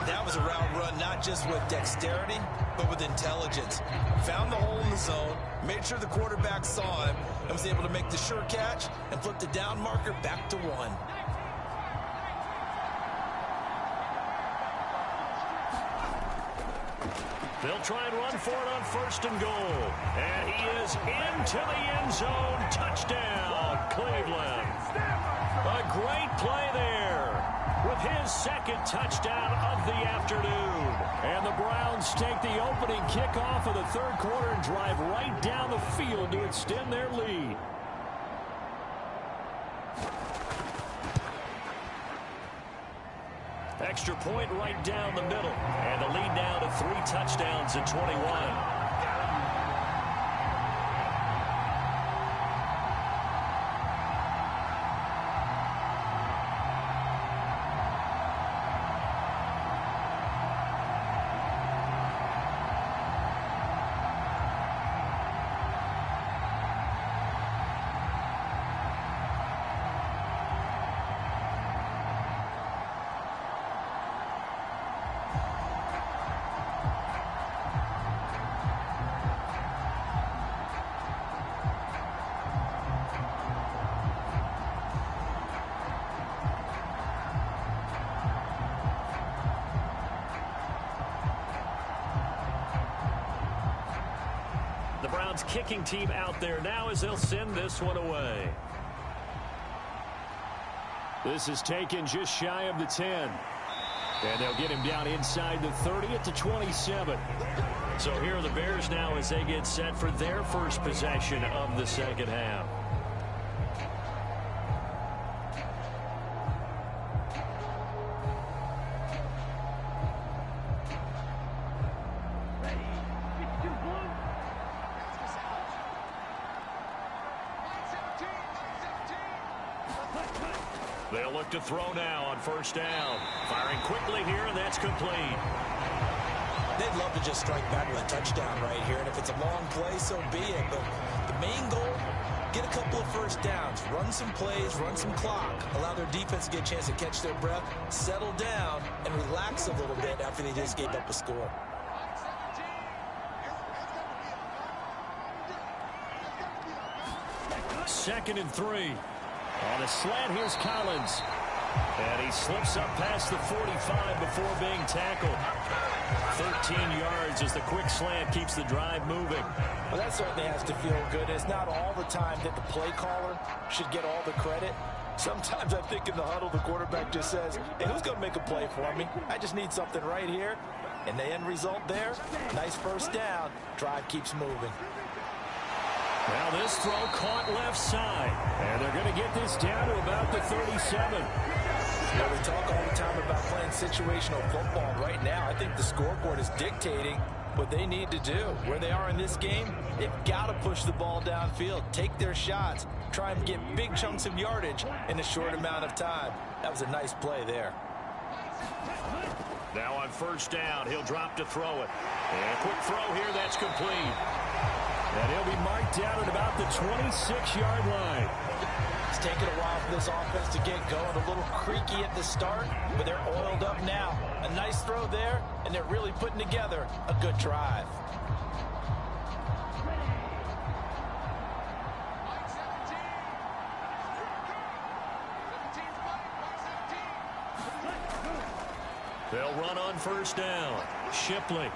That was a route run not just with dexterity, but with intelligence. Found the hole in the zone, made sure the quarterback saw him, and was able to make the sure catch and flip the down marker back to 1. They'll try and run for it on 1st and goal. And he is into the end zone. Touchdown, Cleveland. A great play there with his 2nd touchdown of the afternoon. And the Browns take the opening kickoff of the 3rd quarter and drive right down the field to extend their lead. Extra point right down the middle. And the lead now to 3 touchdowns at 21. The Browns kicking team out there now as they'll send this one away. This is taken just shy of the 10. And they'll get him down inside the 30 at the 27. So here are the Bears now as they get set for their first possession of the 2nd half. They'll look to throw now on 1st down. Firing quickly here, and that's complete. They'd love to just strike back with a touchdown right here, and if it's a long play, so be it. But the main goal, get a couple of first downs, run some plays, run some clock, allow their defense to get a chance to catch their breath, settle down, and relax a little bit after they just gave up a score. Second and 3. On a slant, here's Collins. And he slips up past the 45 before being tackled. 13 yards as the quick slant keeps the drive moving. Well, that certainly has to feel good. It's not all the time that the play caller should get all the credit. Sometimes I think in the huddle, the quarterback just says, hey, who's going to make a play for me? I just need something right here. And the end result there, nice first down. Drive keeps moving. Now this throw caught left side. And they're going to get this down to about the 37. You know, we talk all the time about playing situational football. Right now, I think the scoreboard is dictating what they need to do. Where they are in this game, they've got to push the ball downfield, take their shots, try and get big chunks of yardage in a short amount of time. That was a nice play there. Now on first down, he'll drop to throw it. And a quick throw here, that's complete. And he'll be marked down at about the 26-yard line. It's taken a while for this offense to get going. A little creaky at the start, but they're oiled up now. A nice throw there, and they're really putting together a good drive. They'll run on first down. Shipley.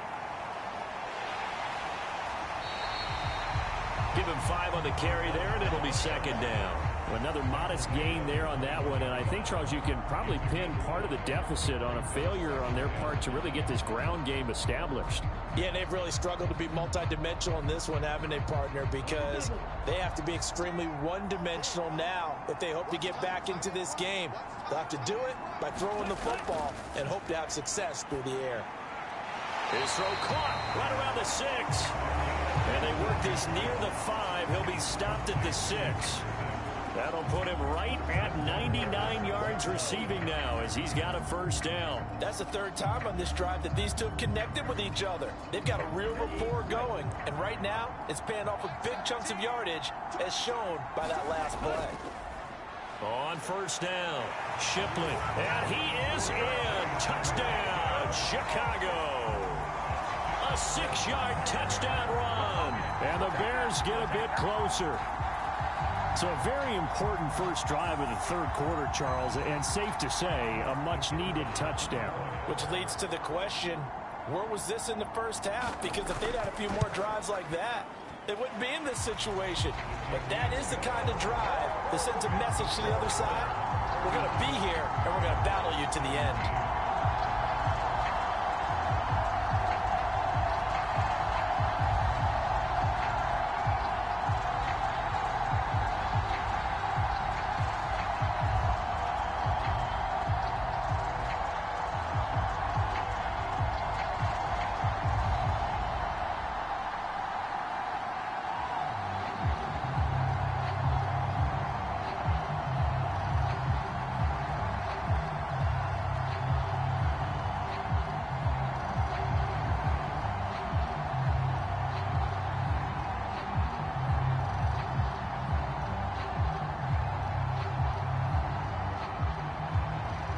Give him 5 on the carry there, and it'll be second down. Another modest gain there on that one, and I think, Charles, you can probably pin part of the deficit on a failure on their part to really get this ground game established. Yeah, and they've really struggled to be multidimensional in this one, haven't they, partner? Because they have to be extremely one-dimensional now if they hope to get back into this game. They'll have to do it by throwing the football and hope to have success through the air. His throw caught right around the 6. And they work this near the 5. He'll be stopped at the 6. That'll put him right at 99 yards receiving now as he's got a first down. That's the third time on this drive that these two have connected with each other. They've got a real rapport going. And right now, it's paying off with big chunks of yardage as shown by that last play. On first down, Shipley. And he is in. Touchdown, Chicago. A 6-yard touchdown run. And the Bears get a bit closer. So a very important first drive of the third quarter, Charles, and safe to say, a much-needed touchdown. Which leads to the question, where was this in the first half? Because if they'd had a few more drives like that, they wouldn't be in this situation. But that is the kind of drive that sends a message to the other side. We're going to be here, and we're going to battle you to the end.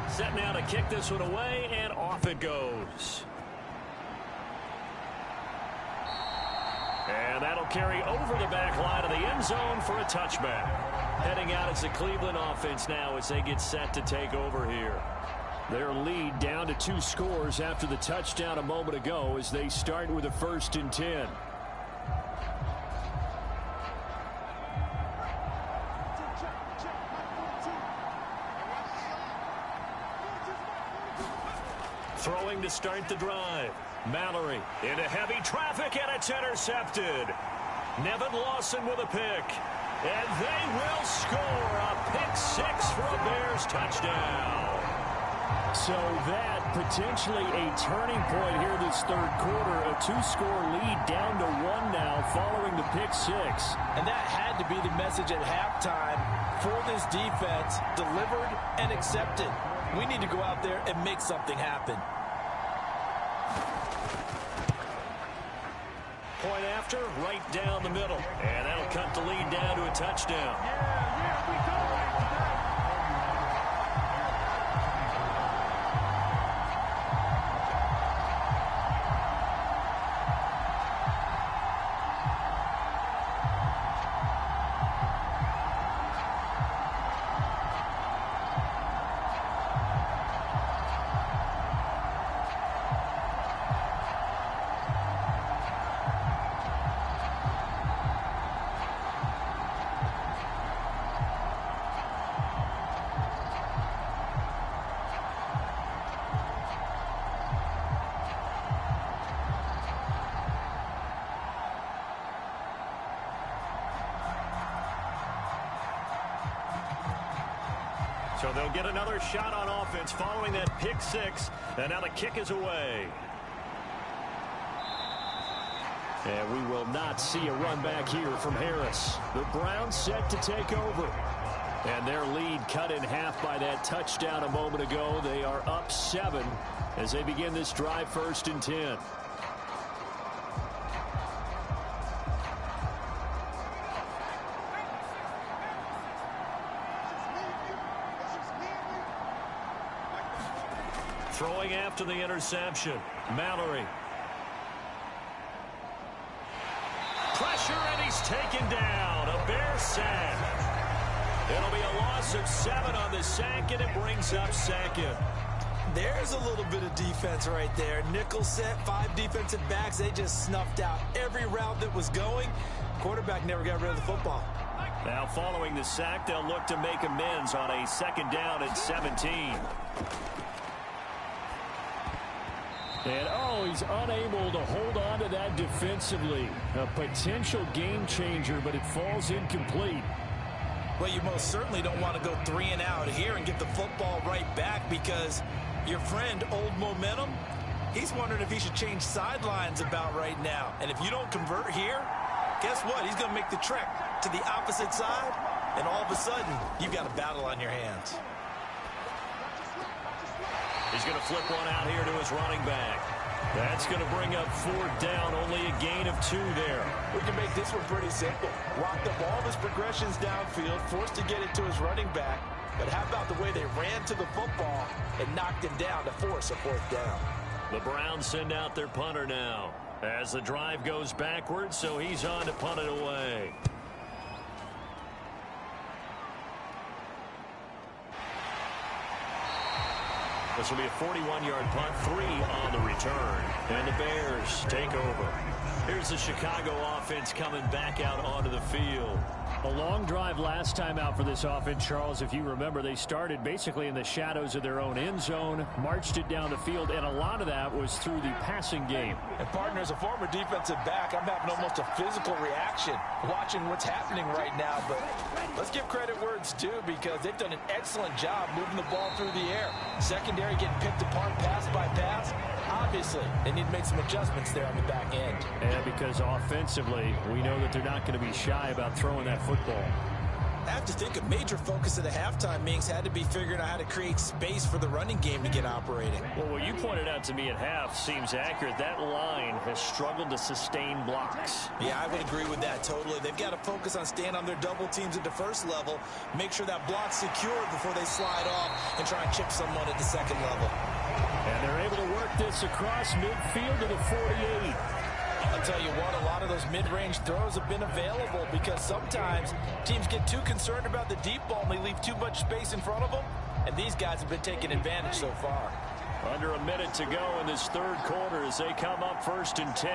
Set now to kick this one away, and off it goes. And that'll carry over the back line of the end zone for a touchback. Heading out as the Cleveland offense now as they get set to take over here. Their lead down to 2 scores after the touchdown a moment ago as they start with a 1st and 10. Throwing to start the drive. Mallory into heavy traffic, and it's intercepted. Nevin Lawson with a pick. And they will score a pick 6 for a Bears touchdown. So that potentially a turning point here this third quarter. A 2-score lead down to 1 now following the pick 6. And that had to be the message at halftime for this defense. Delivered and accepted. We need to go out there and make something happen. point after, right down the middle. And that'll cut the lead down to a touchdown. So they'll get another shot on offense following that pick six. And now the kick is away. And we will not see a run back here from Harris. The Browns set to take over. And their lead cut in half by that touchdown a moment ago. They are up 7 as they begin this drive, 1st and 10. Throwing after the interception, Mallory. Pressure, and he's taken down. A Bear sack. It'll be a loss of 7 on the sack, and it brings up 2nd. There's a little bit of defense right there. Nickel set, 5 defensive backs. They just snuffed out every route that was going. Quarterback never got rid of the football. Now following the sack, they'll look to make amends on a 2nd down at 17. And, he's unable to hold on to that defensively. A potential game changer, but it falls incomplete. Well, you most certainly don't want to go 3 and out here and get the football right back, because your friend, Old Momentum, he's wondering if he should change sidelines about right now. And if you don't convert here, guess what? He's going to make the trek to the opposite side, and all of a sudden, you've got a battle on your hands. He's going to flip one out here to his running back. That's going to bring up 4th down, only a gain of 2 there. We can make this one pretty simple. Locked up all of his progressions downfield, forced to get it to his running back. But how about the way they ran to the football and knocked him down to force a 4th down? The Browns send out their punter now as the drive goes backwards, so he's on to punt it away. This will be a 41-yard punt, 3 on the return. And the Bears take over. Here's the Chicago offense coming back out onto the field. A long drive last time out for this offense, Charles. If you remember, they started basically in the shadows of their own end zone, marched it down the field, and a lot of that was through the passing game. And, partner, as a former defensive back, I'm having almost a physical reaction watching what's happening right now. But let's give credit where it's due, because they've done an excellent job moving the ball through the air. Secondary getting picked apart pass by pass. Obviously, they need to make some adjustments there on the back end. And because offensively, we know that they're not going to be shy about throwing that football. I have to think a major focus of the halftime meetings had to be figuring out how to create space for the running game to get operating. Well, what you pointed out to me at half seems accurate. That line has struggled to sustain blocks. Yeah, I would agree with that totally. They've got to focus on staying on their double teams at the first level, make sure that block's secured before they slide off and try and chip someone at the second level. And they're able to work this across midfield to the 48. I'll tell you what, a lot of those mid-range throws have been available, because sometimes teams get too concerned about the deep ball and they leave too much space in front of them, and these guys have been taking advantage so far. Under a minute to go in this 3rd quarter as they come up 1st and 10.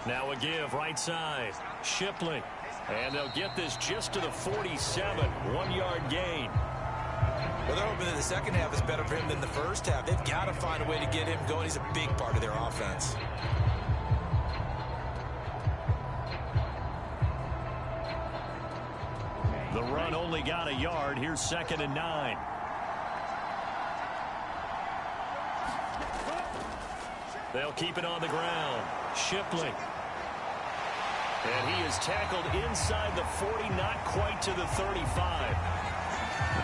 Now a give right side. Shipley. And they'll get this just to the 47. 1-yard gain. Well, they're hoping that the second half is better for him than the first half. They've got to find a way to get him going. He's a big part of their offense. The run only got a yard. Here's 2nd and 9. They'll keep it on the ground. Shipley. And he is tackled inside the 40, not quite to the 35.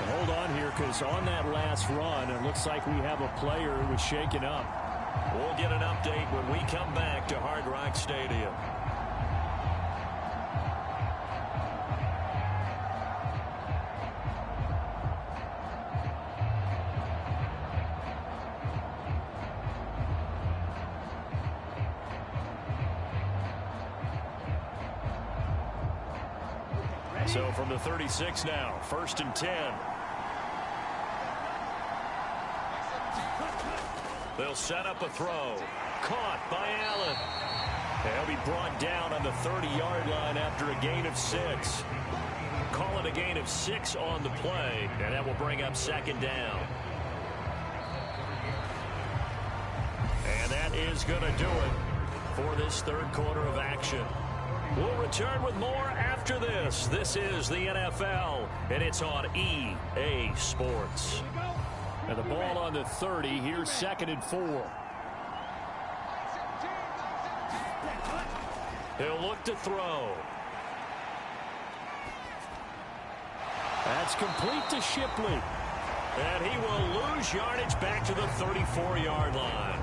Hold on here, because on that last run, it looks like we have a player who was shaken up. We'll get an update when we come back to Hard Rock Stadium. So from the 36 now, 1st and 10. They'll set up a throw. Caught by Allen. He'll be brought down on the 30-yard line after a gain of 6. Call it a gain of 6 on the play, and that will bring up 2nd down. And that is going to do it for this 3rd quarter of action. We'll return with more after this. This is the NFL, and it's on EA Sports. And the ball on the 30. Here's 2nd and 4. He'll look to throw. That's complete to Shipley. And he will lose yardage back to the 34-yard line.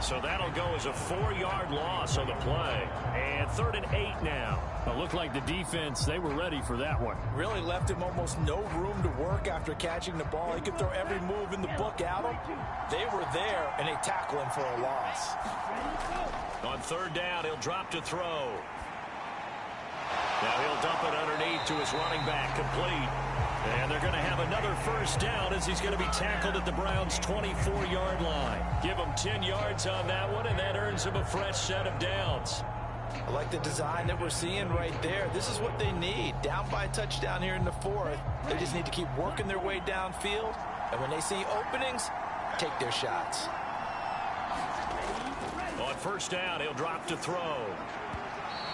So that'll go as a 4-yard loss on the play. And 3rd and 8 now. It looked like the defense, they were ready for that one. Really left him almost no room to work after catching the ball. He could throw every move in the book at him. They were there, and they tackle him for a loss. On 3rd down, he'll drop to throw. Now he'll dump it underneath to his running back, complete. And they're going to have another 1st down as he's going to be tackled at the Browns' 24-yard line. Give him 10 yards on that one, and that earns him a fresh set of downs. I like the design that we're seeing right there. This is what they need. Down by a touchdown here in the 4th. They just need to keep working their way downfield. And when they see openings, take their shots. On 1st down, he'll drop to throw.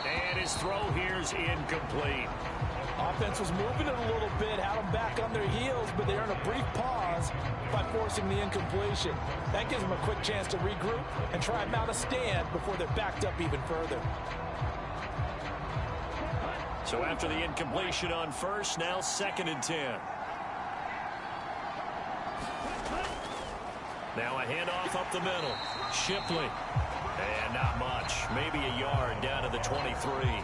And his throw here's incomplete. Offense was moving it a little bit, had them back on their heels, but they're in a brief pause by forcing the incompletion. That gives them a quick chance to regroup and try and mount a stand before they're backed up even further. So after the incompletion on 1st, now 2nd and 10. Now a handoff up the middle. Shipley. And not much. Maybe a yard down to the 23.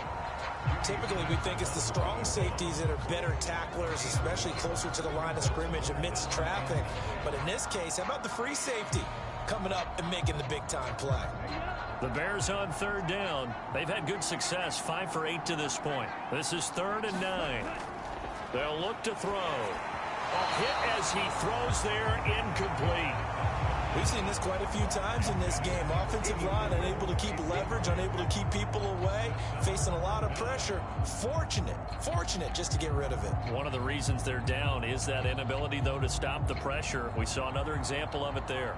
Typically, we think it's the strong safeties that are better tacklers, especially closer to the line of scrimmage amidst traffic. But in this case, how about the free safety coming up and making the big-time play? The Bears on 3rd down. They've had good success, 5 for 8 to this point. This is 3rd and 9. They'll look to throw. A hit as he throws there, incomplete. We've seen this quite a few times in this game. Offensive line unable to keep leverage, unable to keep people away, facing a lot of pressure. Fortunate just to get rid of it. One of the reasons they're down is that inability, though, to stop the pressure. We saw another example of it there.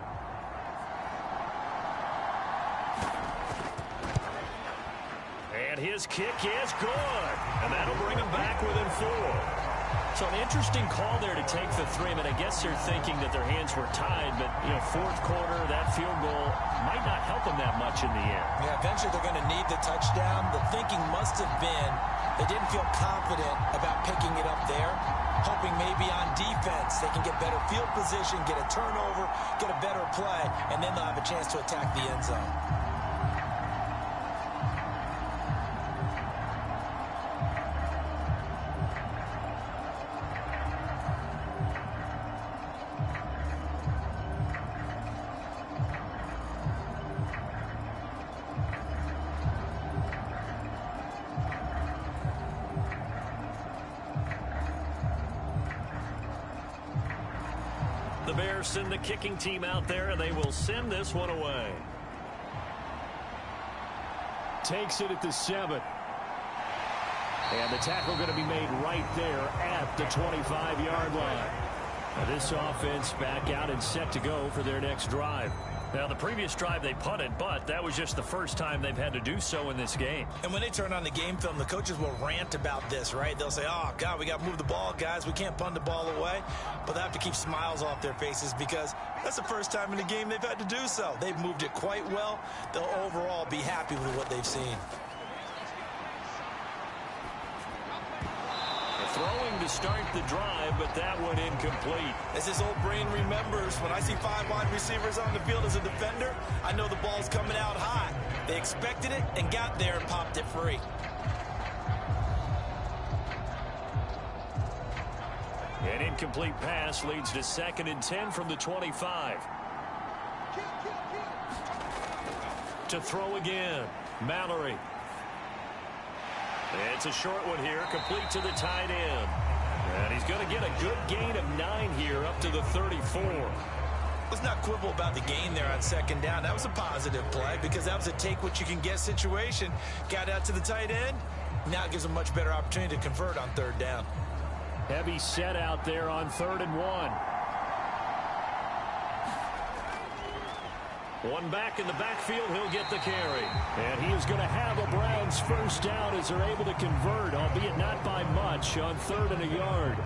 And his kick is good. And that'll bring him back within 4. So an interesting call there to take the 3. I mean, I guess they're thinking that their hands were tied, but, 4th quarter, that field goal might not help them that much in the end. Yeah, eventually they're going to need the touchdown. The thinking must have been they didn't feel confident about picking it up there, hoping maybe on defense they can get better field position, get a turnover, get a better play, and then they'll have a chance to attack the end zone. The Bears send the kicking team out there, and they will send this one away. Takes it at the 7. And the tackle going to be made right there at the 25-yard line. Now this offense back out and set to go for their next drive. Now, the previous drive they punted, but that was just the first time they've had to do so in this game. And when they turn on the game film, the coaches will rant about this, right? They'll say, oh, God, we got to move the ball, guys. We can't punt the ball away. But they have to keep smiles off their faces because that's the first time in the game they've had to do so. They've moved it quite well. They'll overall be happy with what they've seen. Throwing to start the drive, but that one incomplete. As his old brain remembers, when I see 5 wide receivers on the field as a defender, I know the ball's coming out high. They expected it and got there and popped it free. An incomplete pass leads to 2nd and 10 from the 25. To throw again, Mallory. It's a short one here, complete to the tight end. And he's going to get a good gain of 9 here up to the 34. Let's not quibble about the gain there on 2nd down. That was a positive play because that was a take-what-you-can-get situation. Got out to the tight end. Now it gives him a much better opportunity to convert on 3rd down. Heavy set out there on 3rd and 1. One back in the backfield, he'll get the carry. And he is going to have a Browns first down as they're able to convert, albeit not by much, on 3rd and a yard.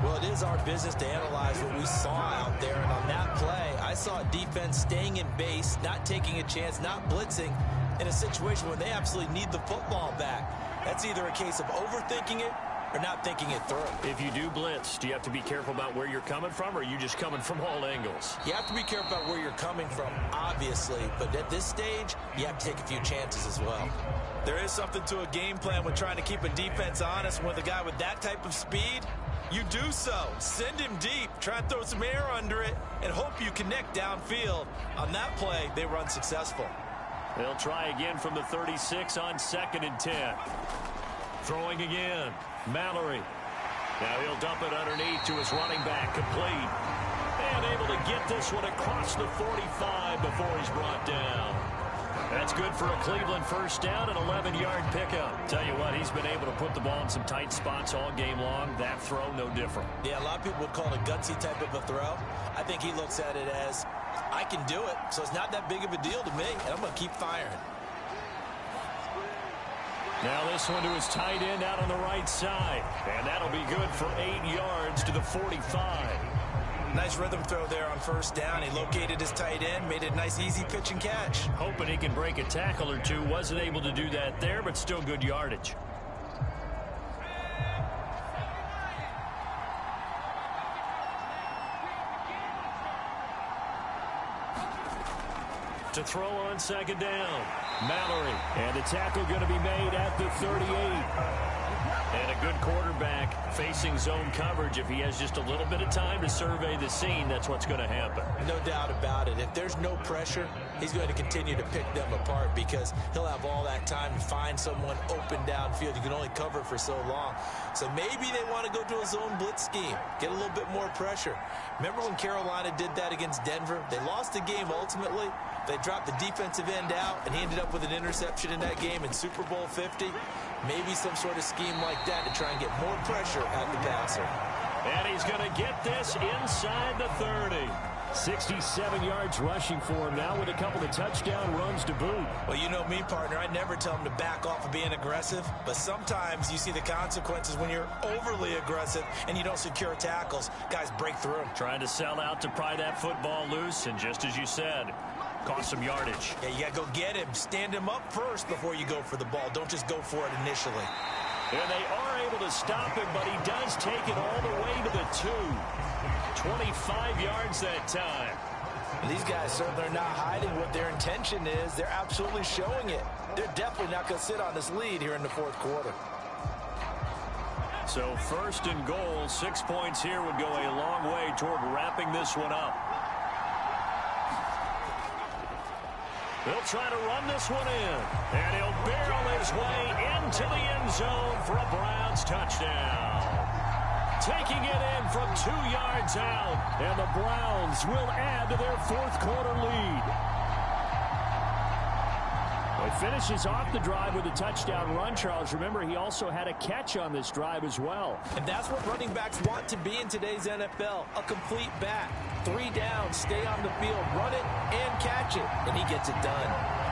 Well, it is our business to analyze what we saw out there. And on that play, I saw a defense staying in base, not taking a chance, not blitzing in a situation where they absolutely need the football back. That's either a case of overthinking it or not thinking it through. If you do blitz, do you have to be careful about where you're coming from, or are you just coming from all angles? You have to be careful about where you're coming from, obviously, but at this stage, you have to take a few chances as well. There is something to a game plan with trying to keep a defense honest. With a guy with that type of speed, you do so. Send him deep, try and throw some air under it, and hope you connect downfield. On that play, they were unsuccessful. They'll try again from the 36 on 2nd and 10. Throwing again. Mallory. Now he'll dump it underneath to his running back, complete. And able to get this one across the 45 before he's brought down. That's good for a Cleveland first down, an 11-yard pickup. Tell you what, he's been able to put the ball in some tight spots all game long. That throw, no different. Yeah, a lot of people would call it a gutsy type of a throw. I think he looks at it as, I can do it, so it's not that big of a deal to me, and I'm going to keep firing. Now this one to his tight end out on the right side. And that'll be good for 8 yards to the 45. Nice rhythm throw there on 1st down. He located his tight end, made it a nice easy pitch and catch. Hoping he can break a tackle or two. Wasn't able to do that there, but still good yardage. To throw on 2nd down. Mallory. And the tackle going to be made at the 38. And a good quarterback facing zone coverage. If he has just a little bit of time to survey the scene, that's what's going to happen. No doubt about it. If there's no pressure, he's going to continue to pick them apart because he'll have all that time to find someone open downfield. You can only cover for so long. So maybe they want to go to a zone blitz scheme, get a little bit more pressure. Remember when Carolina did that against Denver? They lost the game ultimately. They dropped the defensive end out, and he ended up with an interception in that game in Super Bowl 50. Maybe some sort of scheme like that to try and get more pressure at the passer. And he's going to get this inside the 30. 67 yards rushing for him now with a couple of touchdown runs to boot. Well, you know me, partner. I never tell him to back off of being aggressive, but sometimes you see the consequences when you're overly aggressive and you don't secure tackles. Guys break through them. Trying to sell out to pry that football loose, and just as you said, cost some yardage. Yeah, you got to go get him. Stand him up first before you go for the ball. Don't just go for it initially. And they are able to stop him, but he does take it all the way to the 2. 25 yards that time. These guys certainly are not hiding what their intention is. They're absolutely showing it. They're definitely not going to sit on this lead here in the 4th quarter. So 1st and goal, 6 points here would go a long way toward wrapping this one up. They'll try to run this one in, and he'll barrel his way into the end zone for a Browns touchdown. Taking it in from 2 yards out, and the Browns will add to their 4th quarter lead. It finishes off the drive with a touchdown run, Charles. Remember, he also had a catch on this drive as well. And that's what running backs want to be in today's NFL, a complete back. 3 down, stay on the field, run it, and catch it, and he gets it done.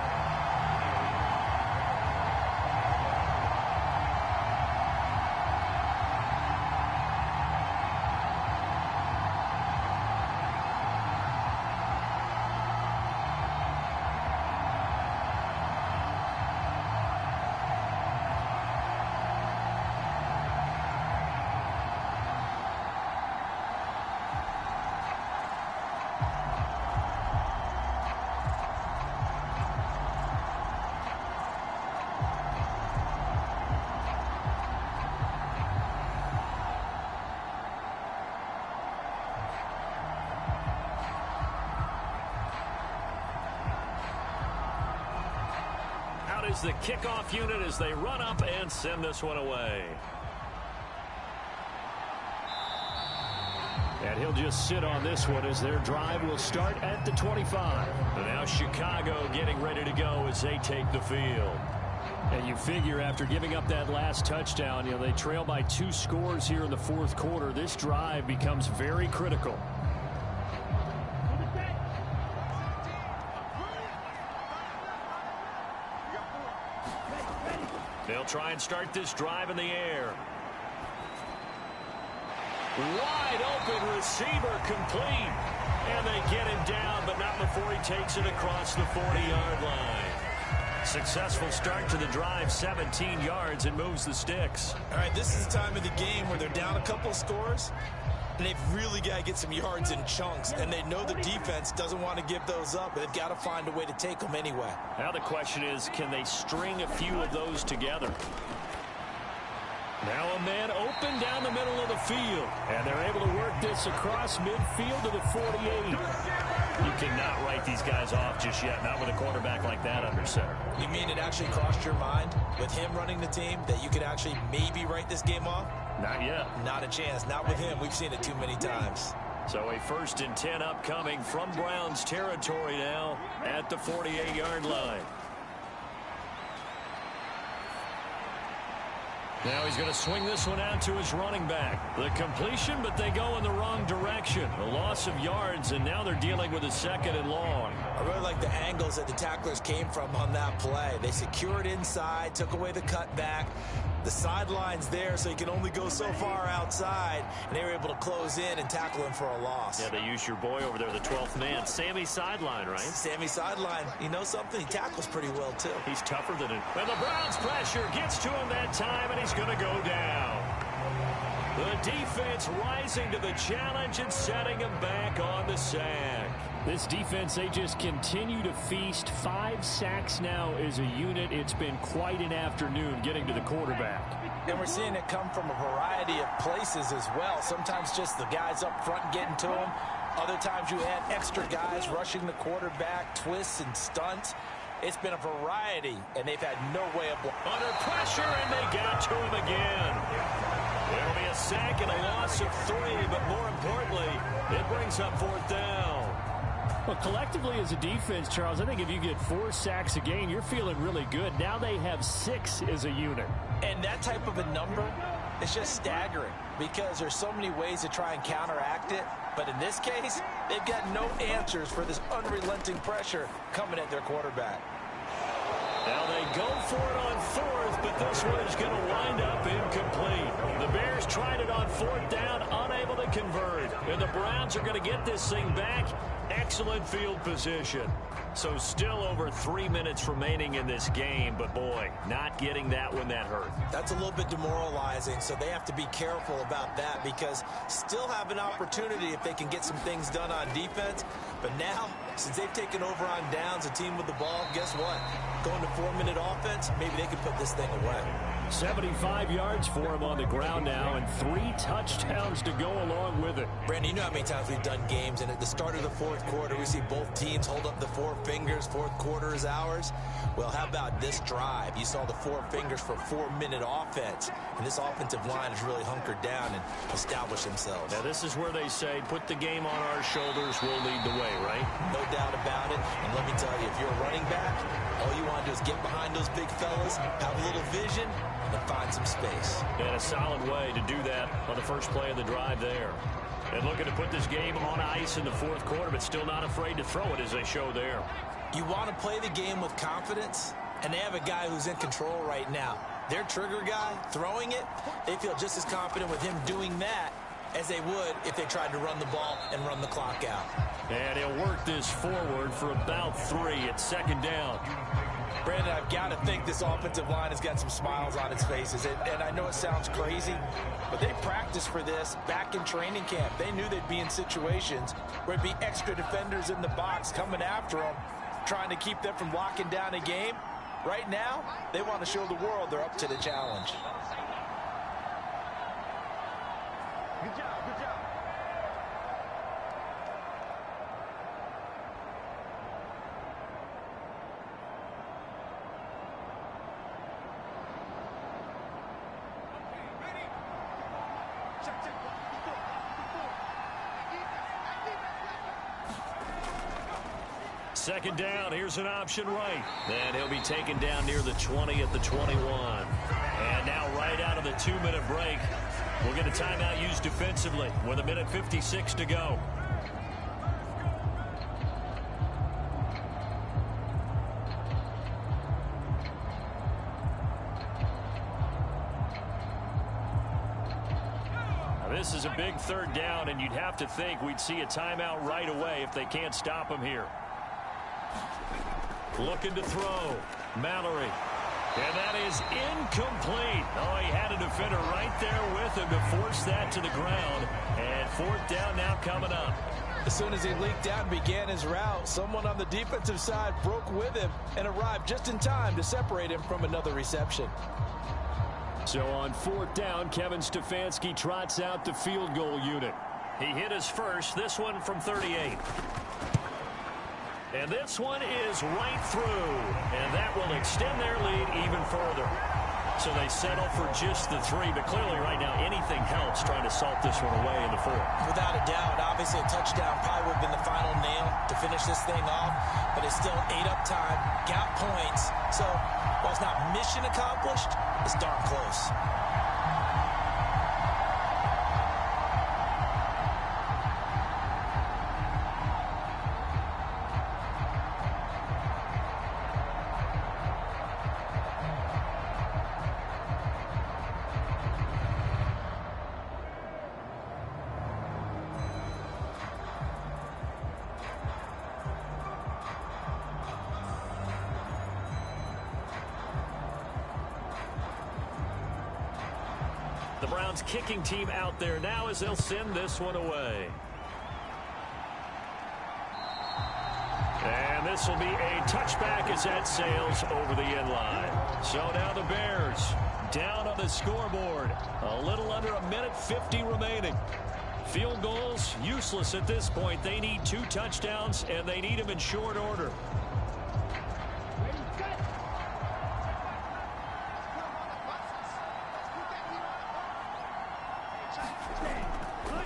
is the kickoff unit as they run up and send this one away. And he'll just sit on this one as their drive will start at the 25. And now Chicago getting ready to go as they take the field. And you figure after giving up that last touchdown, they trail by 2 scores here in the fourth quarter. This drive becomes very critical. They'll try and start this drive in the air. Wide open receiver complete. And they get him down, but not before he takes it across the 40-yard line. Successful start to the drive, 17 yards, and moves the sticks. All right, this is the time of the game where they're down a couple of scores, and they've really got to get some yards in chunks, and they know the defense doesn't want to give those up, but they've got to find a way to take them anyway. Now the question is, can they string a few of those together? Now a man open down the middle of the field. And they're able to work this across midfield to the 48. You cannot write these guys off just yet, not with a quarterback like that under center. You mean it actually crossed your mind with him running the team that you could actually maybe write this game off? Not yet. Not a chance. Not with him. We've seen it too many times. So a 1st and 10 upcoming from Browns territory now at the 48-yard line. Now he's going to swing this one out to his running back. The completion, but they go in the wrong direction. A loss of yards, and now they're dealing with a 2nd and long. I really like the angles that the tacklers came from on that play. They secured inside, took away the cutback. The sideline's there, so he can only go so far outside, and they were able to close in and tackle him for a loss. Yeah, they used your boy over there, the 12th man, Sammy Sideline, right? Sammy Sideline. You know something? He tackles pretty well, too. He's tougher than it. And the Browns' pressure gets to him that time, and he's going to go down. The defense rising to the challenge and setting him back on the sack. This defense, they just continue to feast. 5 sacks now as a unit. It's been quite an afternoon getting to the quarterback. And we're seeing it come from a variety of places as well. Sometimes just the guys up front getting to him. Other times you add extra guys rushing the quarterback, twists and stunts. It's been a variety, and they've had no way of... Under pressure, and they got to him again. There'll be a sack and a loss of 3, but more importantly, it brings up 4th down. Well, collectively as a defense, Charles, I think if you get 4 sacks a game, you're feeling really good. Now they have 6 as a unit. And that type of a number is just staggering because there's so many ways to try and counteract it. But in this case, they've got no answers for this unrelenting pressure coming at their quarterback. Now they go for it on 4th, but this one is going to wind up incomplete. The Bears tried it on 4th down, unable to convert. And the Browns are going to get this thing back. Excellent field position. So still over 3 minutes remaining in this game, but boy, not getting that one that hurt. That's a little bit demoralizing, so they have to be careful about that because still have an opportunity if they can get some things done on defense. But now, since they've taken over on downs, a team with the ball, guess what? Going to 4-minute offense, maybe they can put this thing away. 75 yards for him on the ground now and 3 touchdowns to go along with it. Brandon, you know how many times we've done games, and at the start of the fourth quarter, we see both teams hold up the 4 fingers, fourth quarter is ours. Well, how about this drive? You saw the 4 fingers for 4-minute offense, and this offensive line has really hunkered down and established themselves. Now, this is where they say, put the game on our shoulders, we'll lead the way, right? No doubt about it, and let me tell you, if you're a running back, all you want to do is get behind those big fellas, have a little vision, and find some space. And a solid way to do that on the first play of the drive there. And looking to put this game on ice in the fourth quarter, but still not afraid to throw it as they show there. You want to play the game with confidence, and they have a guy who's in control right now. Their trigger guy, throwing it, they feel just as confident with him doing that as they would if they tried to run the ball and run the clock out. And he'll work this forward for about 3 at 2nd down. Brandon, I've got to think this offensive line has got some smiles on its faces. And I know it sounds crazy, but they practiced for this back in training camp. They knew they'd be in situations where it'd be extra defenders in the box coming after them, trying to keep them from locking down a game. Right now, they want to show the world they're up to the challenge. Good job, good job. Second down, here's an option right. And he'll be taken down near the 20 at the 21. And now right out of the 2-minute break, we'll get a timeout used defensively with 1:56 to go. This is a big third down, and you'd have to think we'd see a timeout right away if they can't stop him here. Looking to throw. Mallory. And that is incomplete. Oh, he had a defender right there with him to force that to the ground. And fourth down now coming up. As soon as he leaked out and began his route, someone on the defensive side broke with him and arrived just in time to separate him from another reception. So on fourth down, Kevin Stefanski trots out the field goal unit. He hit his first, this one from 38. And this one is right through. And that will extend their lead even further. So they settle for just the 3, but clearly right now anything helps trying to salt this one away in the 4th. Without a doubt, obviously a touchdown probably would have been the final nail to finish this thing off, but it's still ate up time, got points. So while it's not mission accomplished, it's darn close. The Browns kicking team out there now as they'll send this one away. And this will be a touchback as that sails over the end line. So now the Bears down on the scoreboard. A little under 1:50 remaining. Field goals useless at this point. They need 2 touchdowns, and they need them in short order.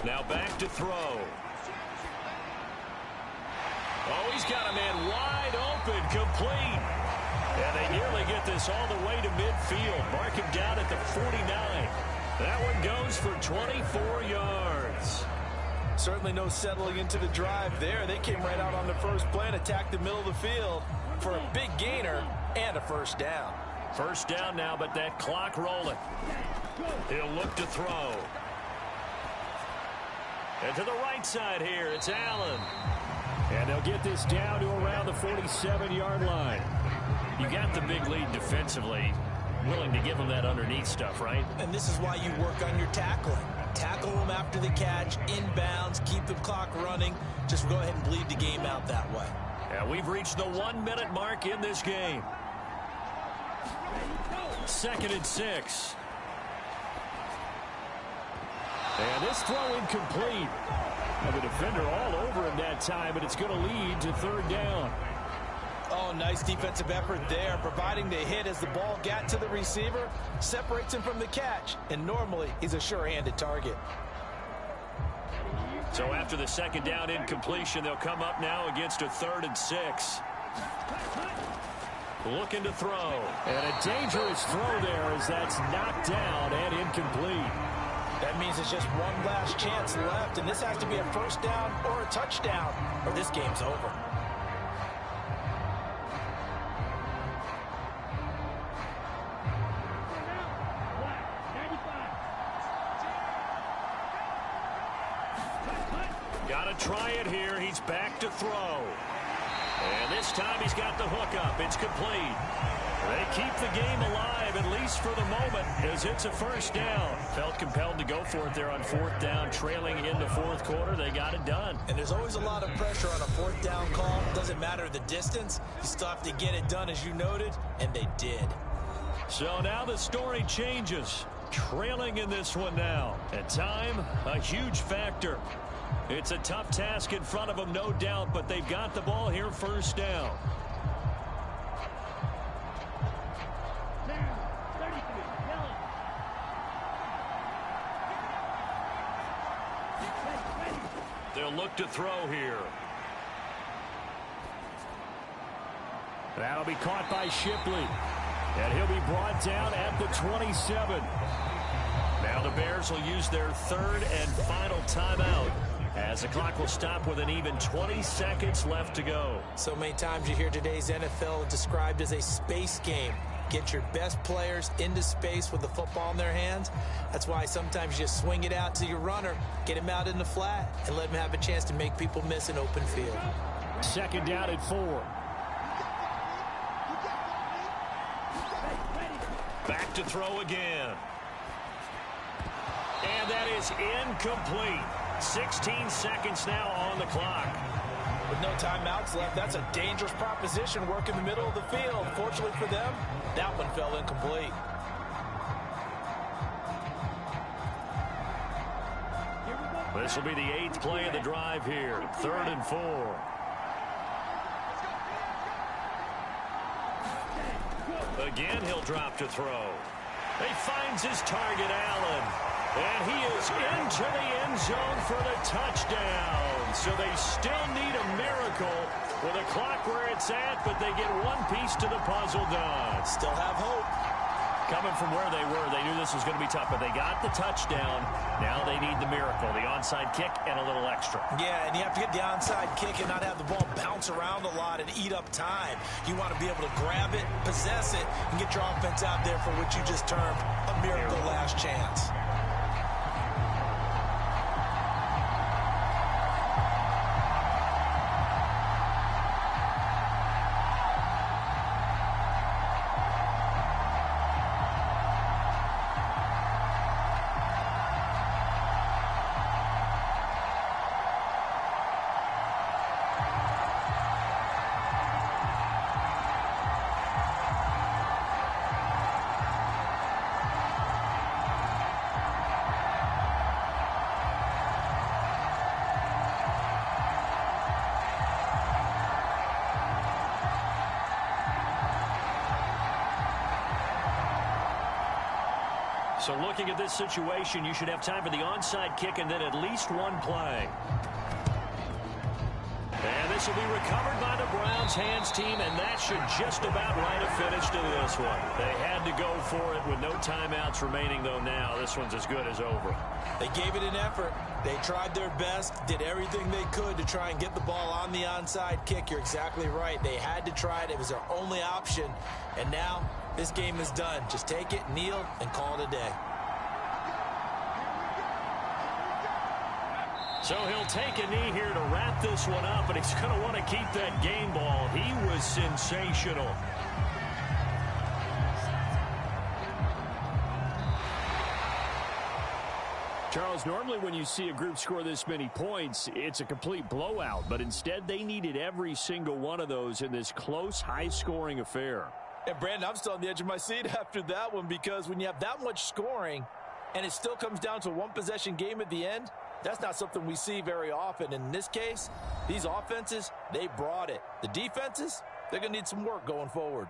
Now back to throw. Oh, he's got a man wide open, complete. And they nearly get this all the way to midfield. Mark him down at the 49. That one goes for 24 yards. Certainly no settling into the drive there. They came right out on the first play and attacked the middle of the field for a big gainer and a first down. First down now, but that clock rolling. He'll look to throw. And to the right side here, it's Allen. And they'll get this down to around the 47-yard line. You got the big lead defensively. Willing to give them that underneath stuff, right? And this is why you work on your tackling. Tackle them after the catch, inbounds, keep the clock running. Just go ahead and bleed the game out that way. And we've reached the 1-minute mark in this game. 2nd and 6. And this throw incomplete. And the defender all over him that time, but it's going to lead to 3rd down. Oh, nice defensive effort there, providing the hit as the ball got to the receiver, separates him from the catch, and normally he's a sure-handed target. So after the 2nd down incompletion, they'll come up now against a 3rd and 6. Looking to throw. And a dangerous throw there as that's knocked down and incomplete. That means it's just one last chance left, and this has to be a first down or a touchdown, or this game's over. Got to try it here. He's back to throw. And this time he's got the hook up. It's complete. They keep the game alive, at least for the moment, as it's a first down. Felt compelled to go for it there on 4th down, trailing in the 4th quarter. They got it done. And there's always a lot of pressure on a 4th down call. Doesn't matter the distance. You still have to get it done, as you noted, and they did. So now the story changes. Trailing in this one now. At time, a huge factor. It's a tough task in front of them, no doubt, but they've got the ball here first down. They'll look to throw here. That'll be caught by Shipley. And he'll be brought down at the 27. Now the Bears will use their third and final timeout as the clock will stop with an even 20 seconds left to go. So many times you hear today's NFL described as a space game. Get your best players into space with the football in their hands. That's why sometimes you just swing it out to your runner, get him out in the flat, and let him have a chance to make people miss an open field. Second down at 4. Back to throw again. And that is incomplete. 16 seconds now on the clock. With no timeouts left, that's a dangerous proposition. Work in the middle of the field. Fortunately for them, that one fell incomplete. This will be the 8th play of the drive here. 3rd and 4. Again, he'll drop to throw. He finds his target, Allen. And he is into the end zone for the touchdown. So they still need a miracle with a clock where it's at, but they get one piece to the puzzle done. Still have hope. Coming from where they were, they knew this was going to be tough, but they got the touchdown. Now they need the miracle, the onside kick and a little extra. Yeah, and you have to get the onside kick and not have the ball bounce around a lot and eat up time. You want to be able to grab it, possess it, and get your offense out there for what you just termed a miracle last chance. So looking at this situation, you should have time for the onside kick and then at least one play. And this will be recovered by the Browns hands team, and that should just about write a finish to this one. They had to go for it with no timeouts remaining, though now this one's as good as over. They gave it an effort. They tried their best, did everything they could to try and get the ball on the onside kick. You're exactly right. They had to try it. It was their only option. And now this game is done. Just take it, kneel, and call it a day. So he'll take a knee here to wrap this one up, and he's going to want to keep that game ball. He was sensational. Charles, normally when you see a group score this many points, it's a complete blowout. But instead, they needed every single one of those in this close, high-scoring affair. And, Brandon, I'm still on the edge of my seat after that one, because when you have that much scoring and it still comes down to a one-possession game at the end, that's not something we see very often. In this case, these offenses, they brought it. The defenses, they're going to need some work going forward.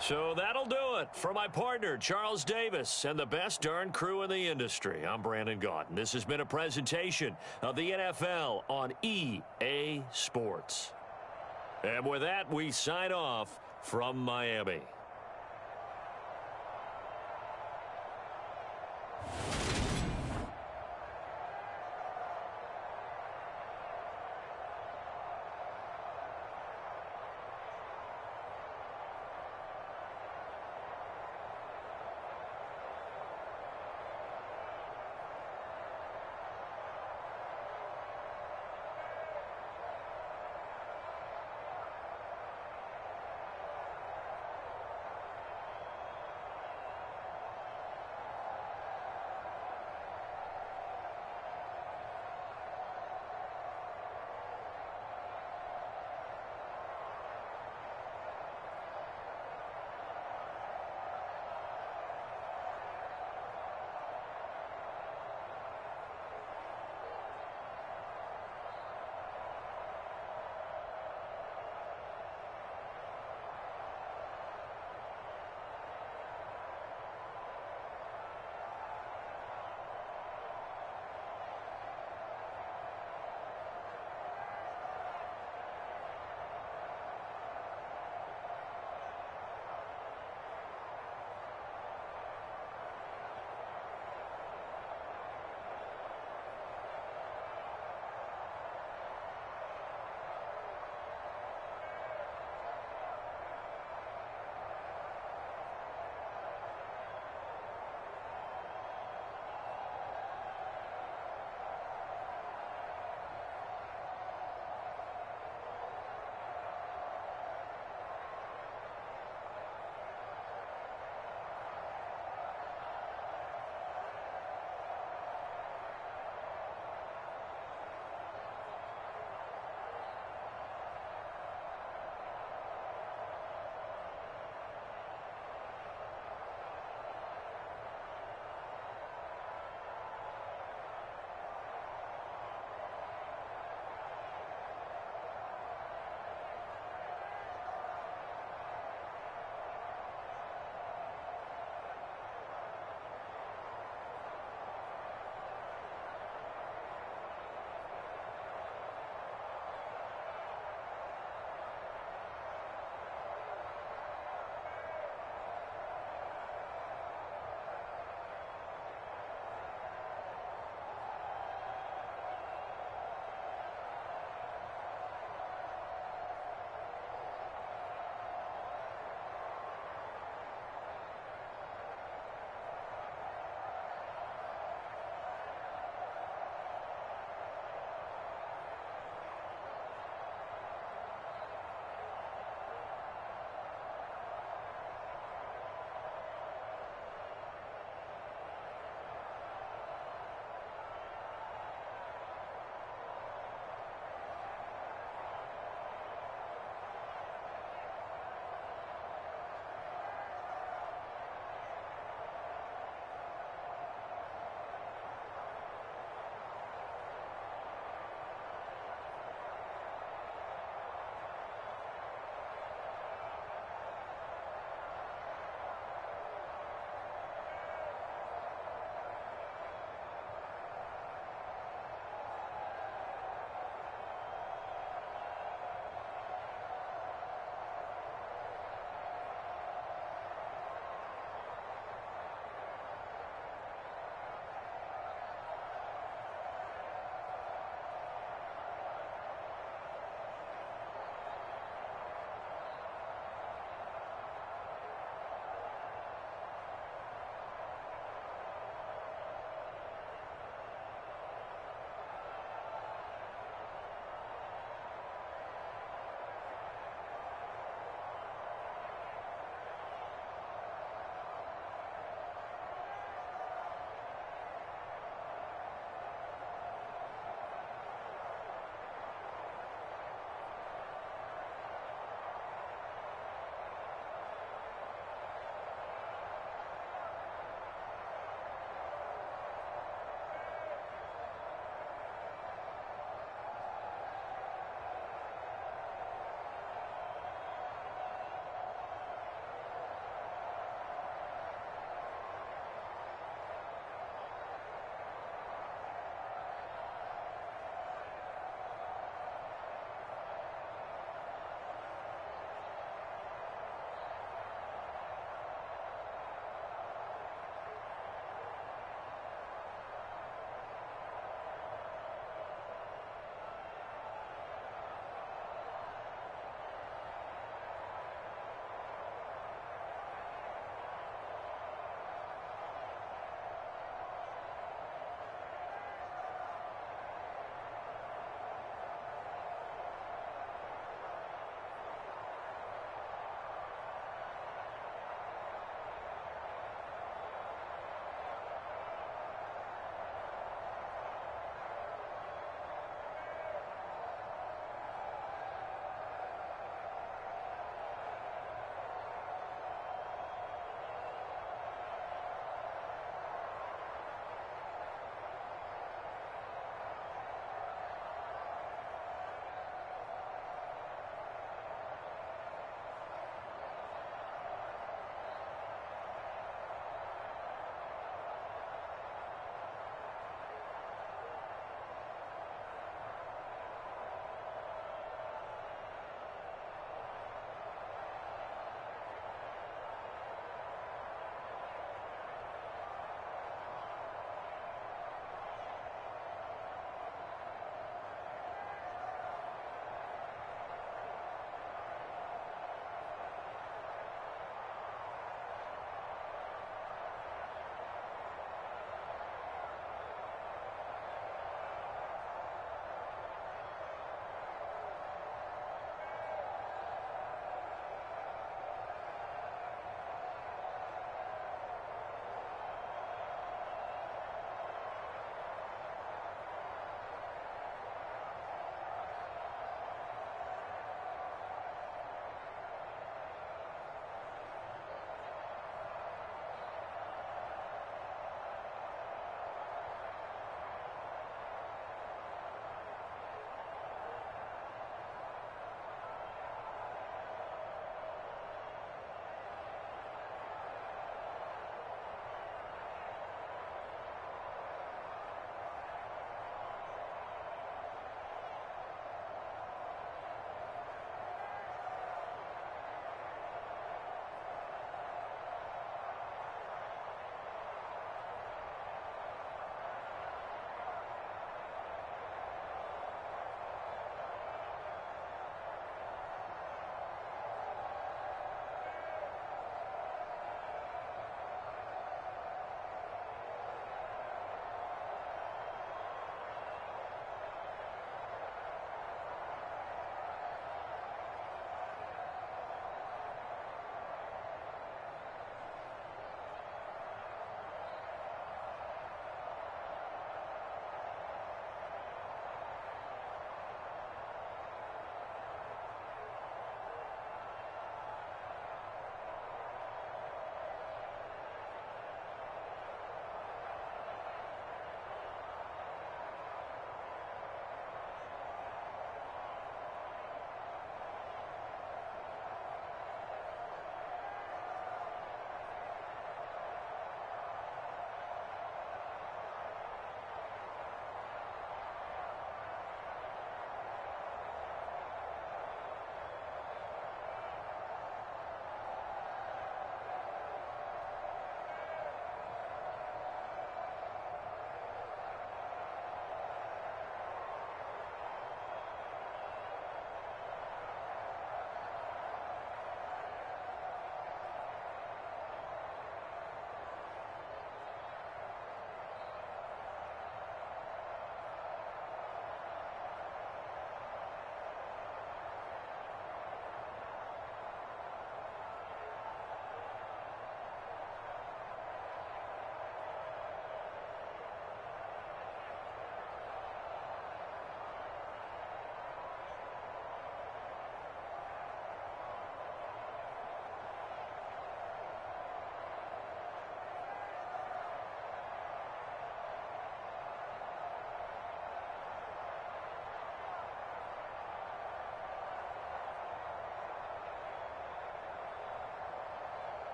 So that'll do it for my partner, Charles Davis, and the best darn crew in the industry. I'm Brandon Gaudin. This has been a presentation of the NFL on EA Sports. And with that, we sign off from Miami.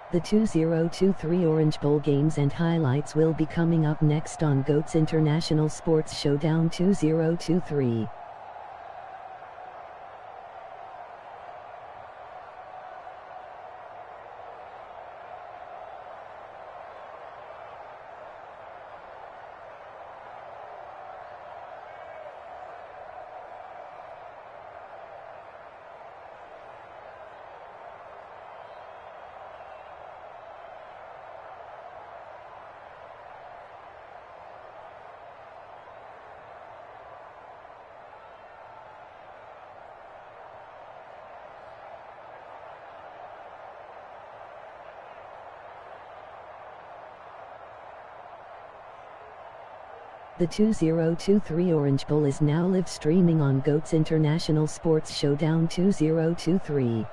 The 2023 Orange Bowl games and highlights will be coming up next on GOAT's International Sports Showdown 2023. The 2023 Orange Bowl is now live streaming on GOAT's International Sports Showdown 2023.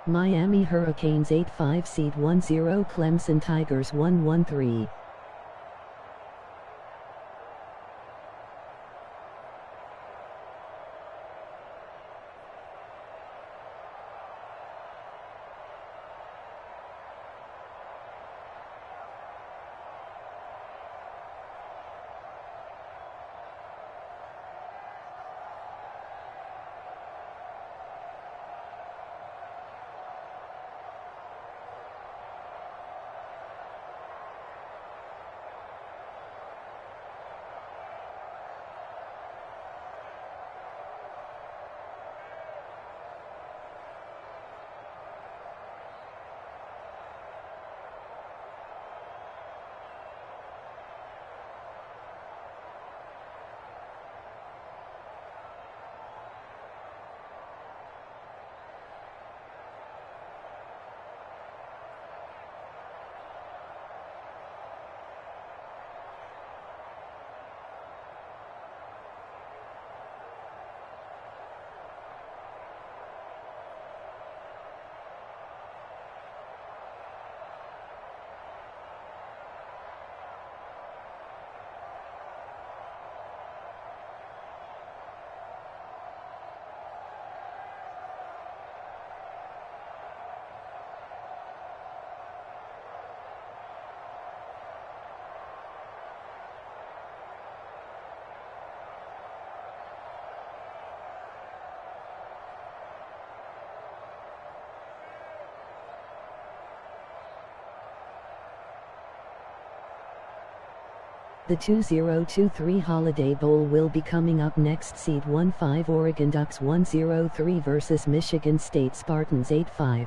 Miami Hurricanes 8-5 seed 1-0 Clemson Tigers 1-1-3. The 2023 Holiday Bowl will be coming up next. Seed 1-5 Oregon Ducks 1-0-3 versus Michigan State Spartans 8-5.